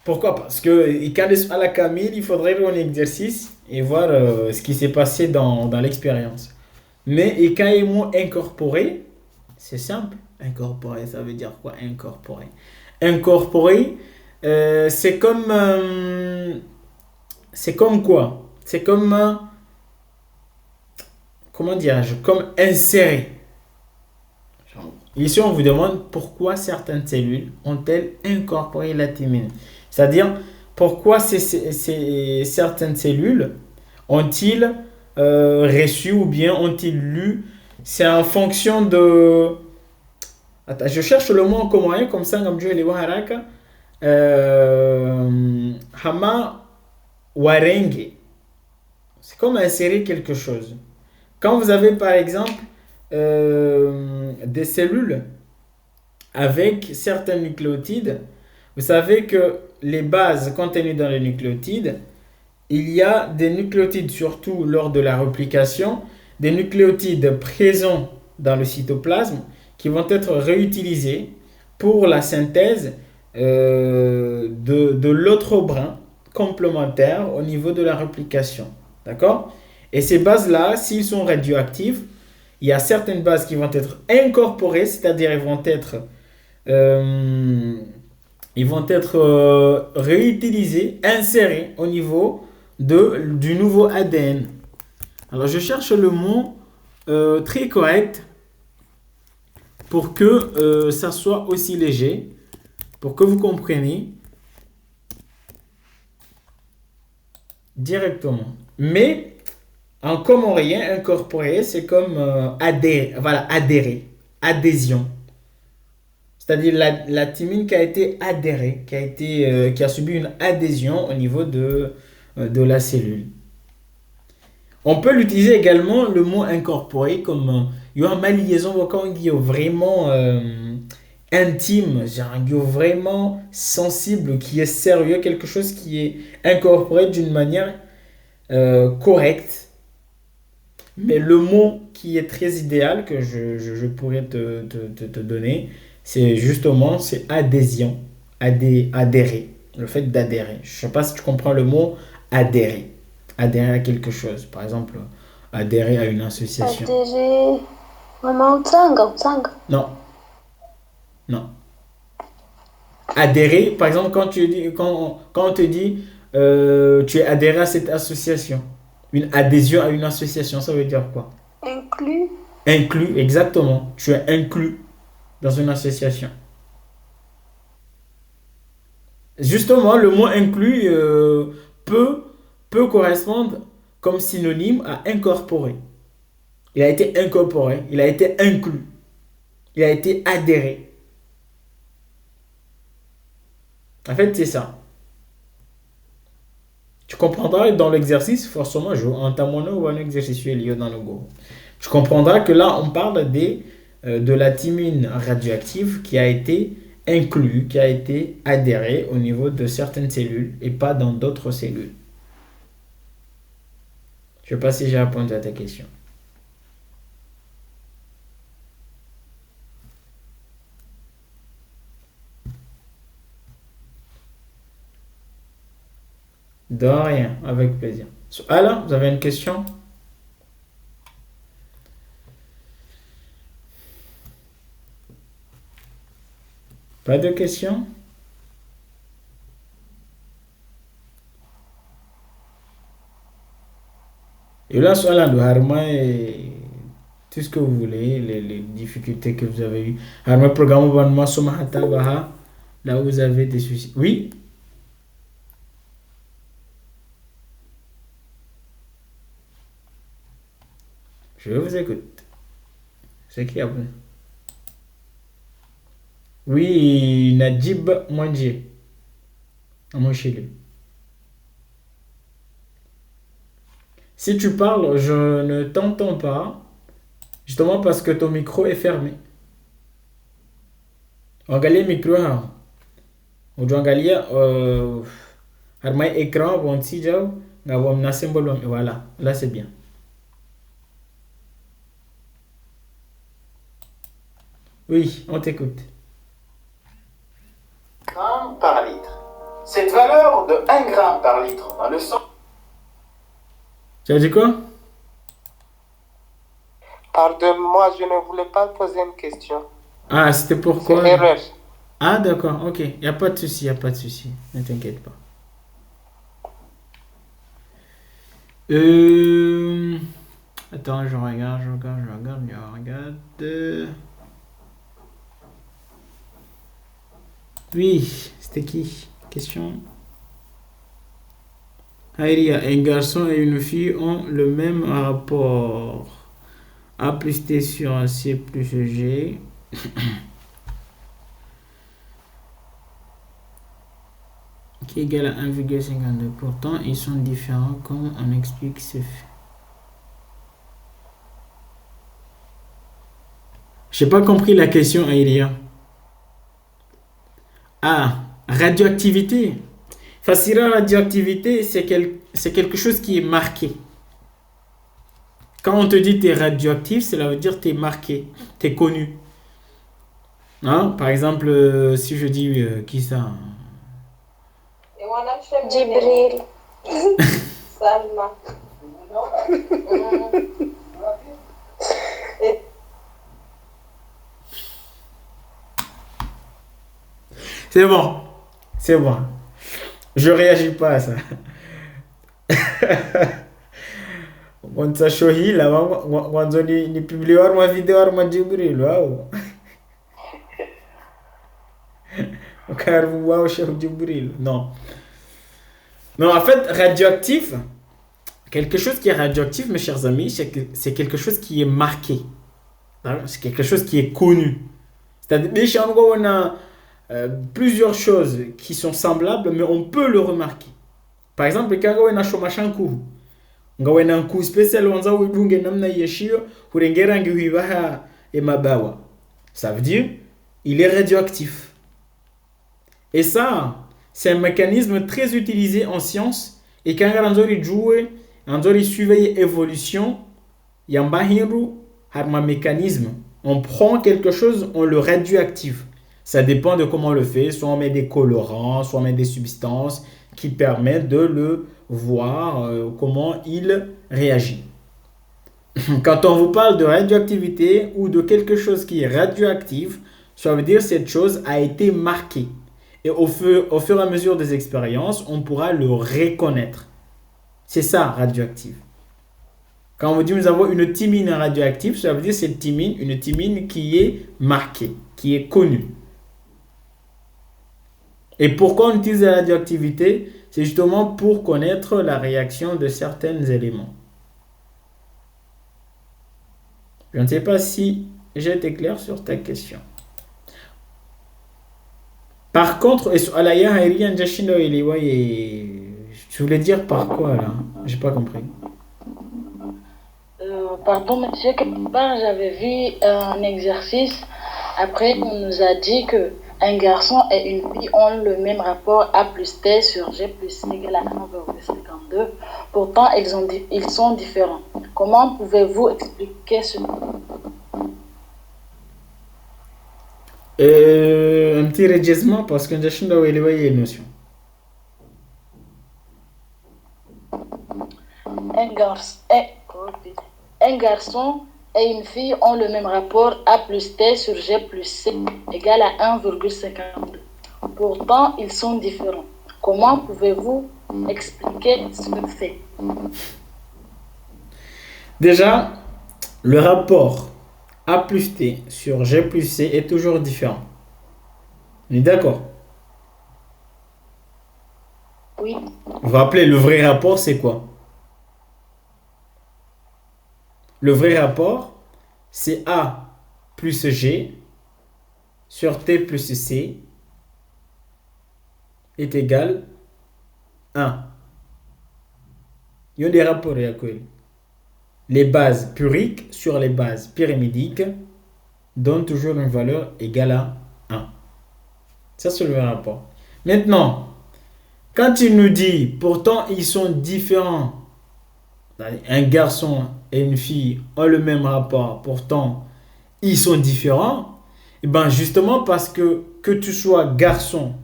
Pourquoi? Parce que à la Camille, il faudrait faire un exercice et voir ce qui s'est passé dans l'expérience. Mais et quand ils m'ont incorporé, c'est simple. Incorporer, ça veut dire quoi? Incorporer. Incorporer, c'est comme quoi? C'est comme, comment dirais-je? Comme insérer. Ici, on vous demande pourquoi certaines cellules ont-elles incorporé la thymine. C'est-à-dire, pourquoi certaines cellules ont-ils reçu ou bien ont-ils lu? C'est en fonction de... Attends, je cherche le mot en commun, comme ça, comme je l'ai dit, haraka. Hama warenge. C'est comme insérer quelque chose. Quand vous avez, par exemple, des cellules avec certains nucléotides, vous savez que les bases contenues dans les nucléotides, il y a des nucléotides, surtout lors de la réplication, des nucléotides présents dans le cytoplasme qui vont être réutilisés pour la synthèse de l'autre brin complémentaire au niveau de la réplication. D'accord? Et ces bases-là, s'ils sont radioactifs, il y a certaines bases qui vont être incorporées, c'est-à-dire ils vont être réutilisés, insérés au niveau du nouveau ADN. Alors, je cherche le mot très correct pour que ça soit aussi léger, pour que vous compreniez directement. Mais, en comorien, incorporer, c'est comme adhérer, adhésion. C'est-à-dire la thymine qui a été adhérée, qui a subi une adhésion au niveau de la cellule. On peut l'utiliser également, le mot incorporer, comme il y a une liaison qui est vraiment intime, genre qui est vraiment sensible, qui est sérieux, quelque chose qui est incorporé d'une manière correcte. Mais le mot qui est très idéal, que je pourrais te donner, c'est justement, c'est adhésion, adhérer, le fait d'adhérer. Je ne sais pas si tu comprends le mot adhérer. Adhérer à quelque chose, par exemple, adhérer à une association. Adhérer vraiment au tsanga. Non. Adhérer, par exemple, quand on te dit tu es adhéré à cette association, une adhésion à une association, ça veut dire quoi? Inclus. Inclus, exactement. Tu es inclus dans une association. Justement, le mot inclus peut correspondre comme synonyme à incorporer. Il a été incorporé, il a été inclus, il a été adhéré. En fait, c'est ça. Tu comprendras dans l'exercice, forcément, en tamono ou un exercice lié dans le go. Tu comprendras que là, on parle de la thymine radioactive qui a été inclus, qui a été adhéré au niveau de certaines cellules et pas dans d'autres cellules. Je ne sais pas si j'ai répondu à ta question. De rien, avec plaisir. Alors, vous avez une question? Pas de questions? Et là, sur la harma et tout ce que vous voulez, les difficultés que vous avez eues. Harma programme bonnement somahata baha, là où vous avez des soucis. Oui? Je vous écoute. C'est qui après? Oui, Najib Mwanji. À mon Chili. Si tu parles, je ne t'entends pas, justement parce que ton micro est fermé. Angalia micro, hein. Ou angalia, harma écran, bon si j'aime, voilà, là c'est bien. Oui, on t'écoute. Grammes par litre. Cette valeur de 1 gramme par litre dans le sang... Tu as dit quoi? Pardonne-moi, je ne voulais pas poser une question. Ah, c'était pourquoi? C'est erreur. Ah, d'accord, ok. Il n'y a pas de souci, il n'y a pas de souci. Ne t'inquiète pas. Attends, je regarde. Oui, c'était qui? Question. Aïria, un garçon et une fille ont le même rapport. A plus T sur C plus G. Qui est égal à 1,52. Pourtant, ils sont différents. Comment on explique ce fait? J'ai pas compris la question, Aïria. Ah, radioactivité. Facile, radioactivité, c'est quelque chose qui est marqué. Quand on te dit tu es radioactif, cela veut dire que tu es marqué, tu es connu. Hein? Par exemple, si je dis qui ça? Jibril. Salma. C'est bon. C'est bon. Je réagis pas à ça. On t'a choisi là, on a ni publié ma vidéo ma Jibril, waouh. Waouh, cher Jibril. Non. Non, en fait, radioactif, quelque chose qui est radioactif, mes chers amis, c'est quelque chose qui est marqué. Hein? C'est quelque chose qui est connu. C'est-à-dire, on a plusieurs choses qui sont semblables, mais on peut le remarquer. Par exemple, quand on a un coup, on a un coup spécial, on a ça veut dire il est radioactif. Et ça, c'est un mécanisme très utilisé en science. Et quand on joue, on surveille l'évolution, il y a un mécanisme. On prend quelque chose, on le radioactive. Ça dépend de comment on le fait. Soit on met des colorants, soit on met des substances qui permettent de le voir, comment il réagit. Quand on vous parle de radioactivité ou de quelque chose qui est radioactif, ça veut dire que cette chose a été marquée. Et au fur et à mesure des expériences, on pourra le reconnaître. C'est ça, radioactif. Quand on vous dit nous avons une thymine radioactive, ça veut dire que c'est une thymine qui est marquée, qui est connue. Et pourquoi on utilise la radioactivité? C'est justement pour connaître la réaction de certains éléments. Je ne sais pas si j'ai été clair sur ta question. Par contre, tu voulais dire par quoi là? J'ai pas compris. Pardon, monsieur, quelque part j'avais vu un exercice. Après, on nous a dit que un garçon et une fille ont le même rapport A plus T sur G plus C égale à 1,52. Pourtant, ils sont différents. Comment pouvez-vous expliquer ce? Un petit régissement parce que j'ai une notion. Un garçon et une fille ont le même rapport A plus T sur G plus C égale à 1,52. Pourtant, ils sont différents. Comment pouvez-vous expliquer ce fait? Déjà, le rapport A plus T sur G plus C est toujours différent. On est d'accord? Oui. Vous vous rappelez, le vrai rapport, c'est quoi? Le vrai rapport, c'est A plus G sur T plus C est égal à 1. Il y a des rapports. Les bases puriques sur les bases pyramidiques donnent toujours une valeur égale à 1. Ça, c'est le vrai rapport. Maintenant, quand il nous dit, pourtant, ils sont différents, un garçon et une fille ont le même rapport, pourtant, ils sont différents, et bien justement parce que tu sois garçon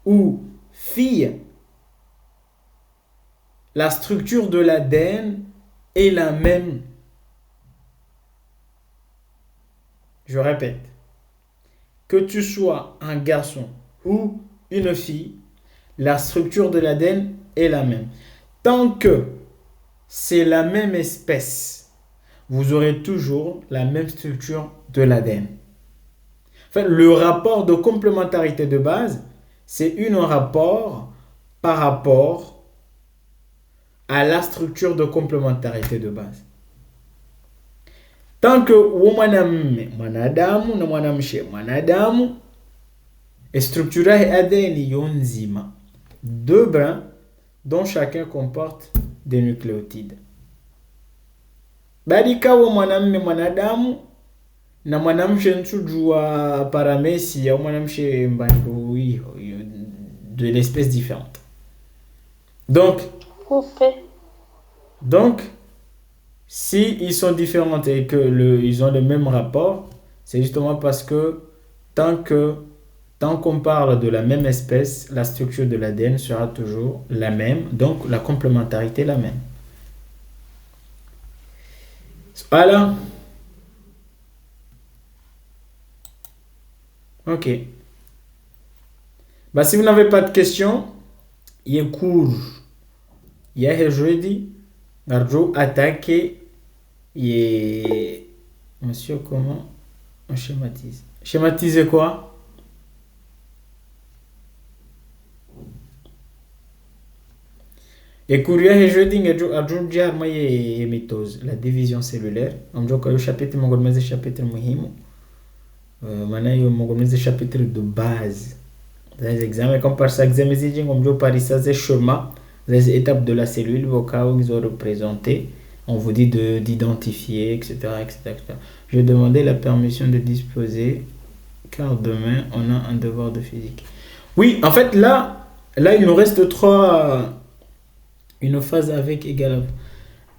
ou filles, la structure de l'ADN est la même. Je répète, que tu sois un garçon ou une fille, la structure de l'ADN est la même. Tant que c'est la même espèce, vous aurez toujours la même structure de l'ADN. Enfin, le rapport de complémentarité de base, c'est un rapport par rapport à la structure de complémentarité de base. Tant que mwanamume mwanadamu na mwanamke mwanadamu, structure ya ADN yo nzima, deux brins dont chacun comporte des nucléotides. Bali kawa mwanamume mwanadamu na mwanamke ntujua paramesi ya mwanamke mbandu hiyo de l'espèce différente. Donc si ils sont différents et que ils ont le même rapport, c'est justement parce que tant qu'on parle de la même espèce, la structure de l'ADN sera toujours la même, donc la complémentarité est la même. Voilà. Ok. Bah, si vous n'avez pas de questions, il y a cours. Il y a jeudi. Narjo attaqué. Et monsieur, comment on schématise? Schématiser quoi? Et courir et jeudi, adjunge moye mitose, la division cellulaire. On joue au chapitre, mon gomme des chapitres muhimu. Maintenant, mon gomme des chapitres de base. Les examens, comme par ça, examen, on joue par ça, c'est chemin, les étapes de la cellule, vos cas où ils ont représenté. On vous dit d'identifier, etc., etc., etc. Je vais demander la permission de disposer, car demain, on a un devoir de physique. Oui, en fait, là il nous reste une phase avec égal.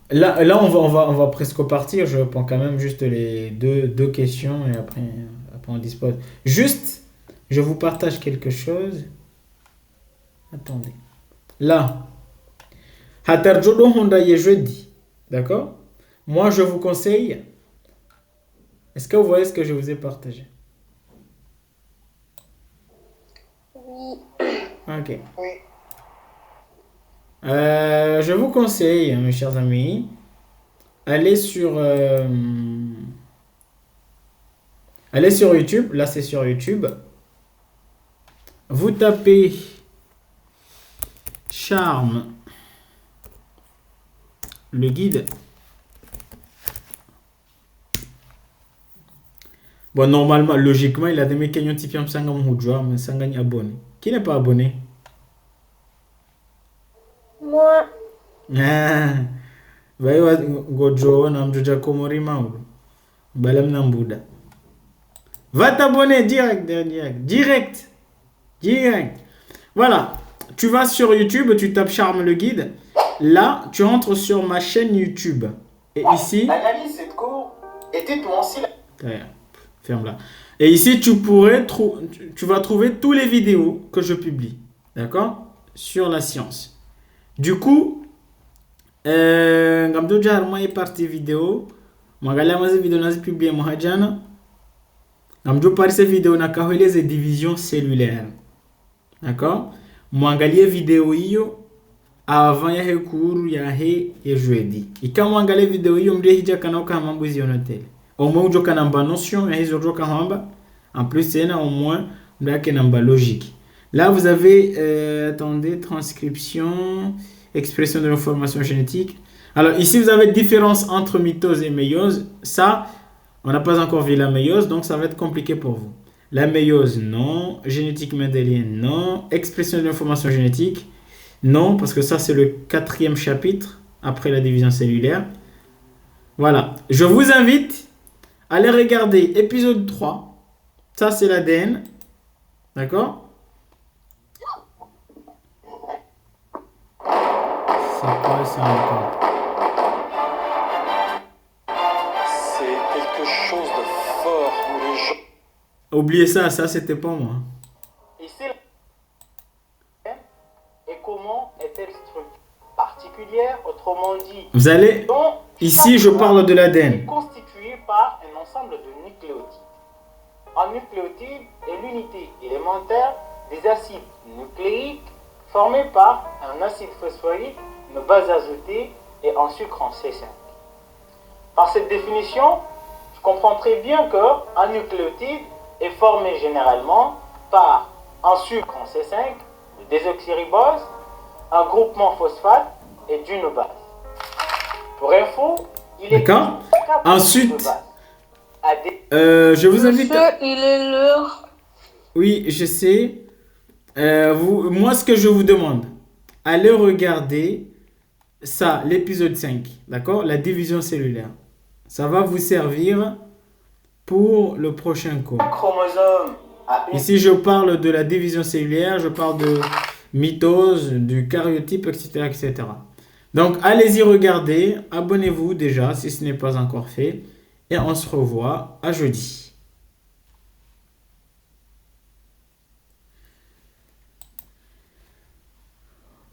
Là on va presque partir. Je prends quand même juste les deux questions et après on dispose. Juste, je vous partage quelque chose. Attendez. Là, Hatarjodo Honda est jeudi. D'accord? Moi, je vous conseille. Est-ce que vous voyez ce que je vous ai partagé? Oui. Ok. Oui. Je vous conseille, mes chers amis, allez sur YouTube. Là, c'est sur YouTube. Vous tapez Charme, le guide. Bon, normalement, logiquement, il a des mécaniques typiques comme ça, mais ça gagne abonné. Qui n'est pas abonné? Moi. Vai gojo na mjoja komori maulu. Balam nambuda. Va t'abonner direct. Voilà. Tu vas sur YouTube, tu tapes Charme le guide. Là, tu entres sur ma chaîne YouTube. Et ici... Analyse cette cour et tais-toi aussi. Ferme-la. Et ici, tu vas trouver toutes les vidéos que je publie. D'accord? Sur la science. Du coup, ngam jar moi partie vidéo, magala maze vidéo nazi publier mo hajana. Ngam jo partie vidéo na kahwele ze division cellulaire. D'accord? Mwangalie vidéo hiyo avant ya hekuru ya jeudi. Ika mwangalie vidéo hiyo mde hija kana ka mambo zionotele. Au moins jo kana mba notion ya hizo jo kahamba. En plus c'est au moins mdake namba logique. Là, vous avez, attendez, transcription, expression de l'information génétique. Alors, ici, vous avez différence entre mitose et méiose. Ça, on n'a pas encore vu la méiose, donc ça va être compliqué pour vous. La méiose, non. Génétique mendélienne, non. Expression de l'information génétique, non, parce que ça, c'est le 4e chapitre, après la division cellulaire. Voilà. Je vous invite à aller regarder épisode 3. Ça, c'est l'ADN. D'accord? C'est quoi ça encore? C'est quelque chose de fort où les gens... Oubliez ça, c'était pas moi. Ici, dit. Vous allez... Donc, Ici, je parle de l'ADN. est constitué par un ensemble de nucléotides. Un nucléotide est l'unité élémentaire des acides nucléiques formés par un acide phosphorique, une base azotée et un sucre en C5. Par cette définition, je comprends très bien qu'un nucléotide est formé généralement par un sucre en C5, le désoxyribose, un groupement phosphate et d'une base. Pour info, il est D'accord. Ensuite, de base. je vous invite... Monsieur, il est l'heure. Oui, je sais. Moi, ce que je vous demande, allez regarder ça, l'épisode 5, d'accord? La division cellulaire. Ça va vous servir pour le prochain cours. Chromosome a une Ici, je parle de la division cellulaire, je parle de mitose, du karyotype, etc., etc. Donc, allez-y regarder, abonnez-vous déjà si ce n'est pas encore fait, et on se revoit à jeudi.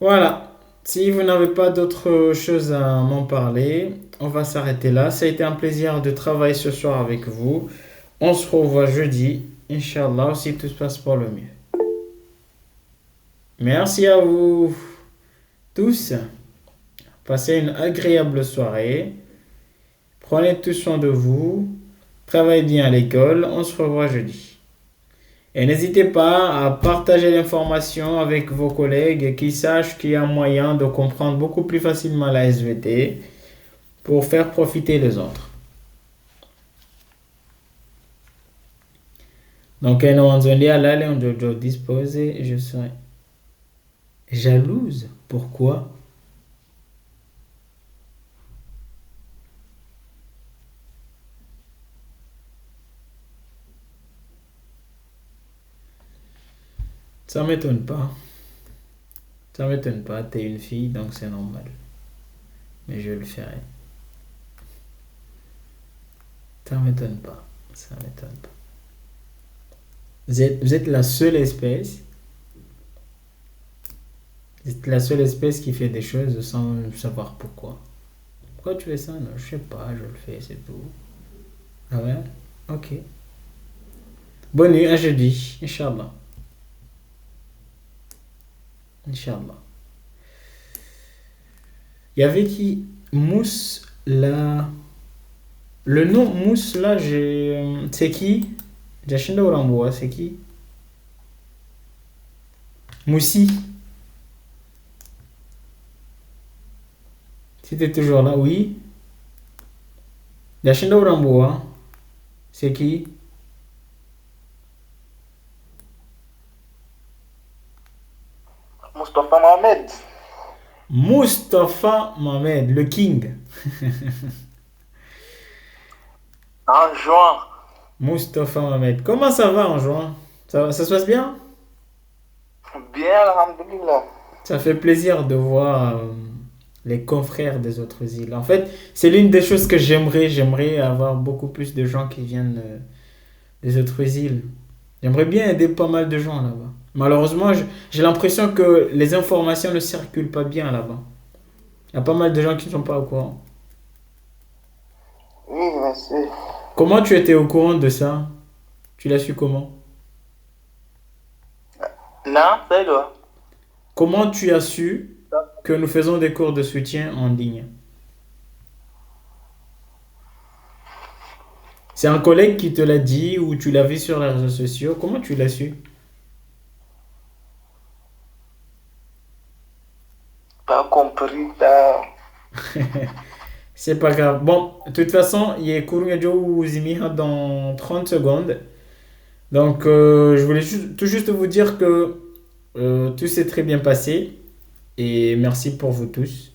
Voilà. Si vous n'avez pas d'autres choses à m'en parler, on va s'arrêter là. Ça a été un plaisir de travailler ce soir avec vous. On se revoit jeudi, Inch'Allah, si tout se passe pour le mieux. Merci à vous tous. Passez une agréable soirée. Prenez tout soin de vous. Travaillez bien à l'école. On se revoit jeudi. Et n'hésitez pas à partager l'information avec vos collègues qui sachent qu'il y a moyen de comprendre beaucoup plus facilement la SVT pour faire profiter les autres. Donc, on doit disposer, je serai jalouse. Pourquoi? Ça m'étonne pas. Ça m'étonne pas. T'es une fille, donc c'est normal. Mais je le ferai. Ça m'étonne pas. Ça m'étonne pas. Vous êtes la seule espèce. Vous êtes la seule espèce qui fait des choses sans savoir pourquoi. Pourquoi tu fais ça? Non, je sais pas, je le fais, c'est tout. Ah ouais? Ok. Bonne nuit, à jeudi, Inch'Allah. Inch'Allah. Il y avait qui? Mousse, là. Le nom Mousse, là, c'est qui? Jachinda Oramboa, c'est qui? Moussi. Si t'es toujours là, oui. Jachinda Oramboa, c'est qui? Mustafa Mohamed. Mustafa Mohamed, le king. En juin. Mustafa Mohamed. Comment ça va en juin? Ça se passe bien? Bien, alhamdoulilah. Ça fait plaisir de voir les confrères des autres îles. En fait, c'est l'une des choses que j'aimerais. J'aimerais avoir beaucoup plus de gens qui viennent des autres îles. J'aimerais bien aider pas mal de gens là-bas. Malheureusement, j'ai l'impression que les informations ne circulent pas bien là-bas. Il y a pas mal de gens qui ne sont pas au courant. Oui, merci. Comment tu étais au courant de ça? Tu l'as su comment? Non, c'est toi. Comment tu as su que nous faisons des cours de soutien en ligne? C'est un collègue qui te l'a dit ou tu l'as vu sur les réseaux sociaux? Comment tu l'as su? Pas compris. C'est pas grave. Bon, de toute façon, il y a Kurungajo Zimiha dans 30 secondes. Donc, je voulais tout juste vous dire que tout s'est très bien passé. Et merci pour vous tous.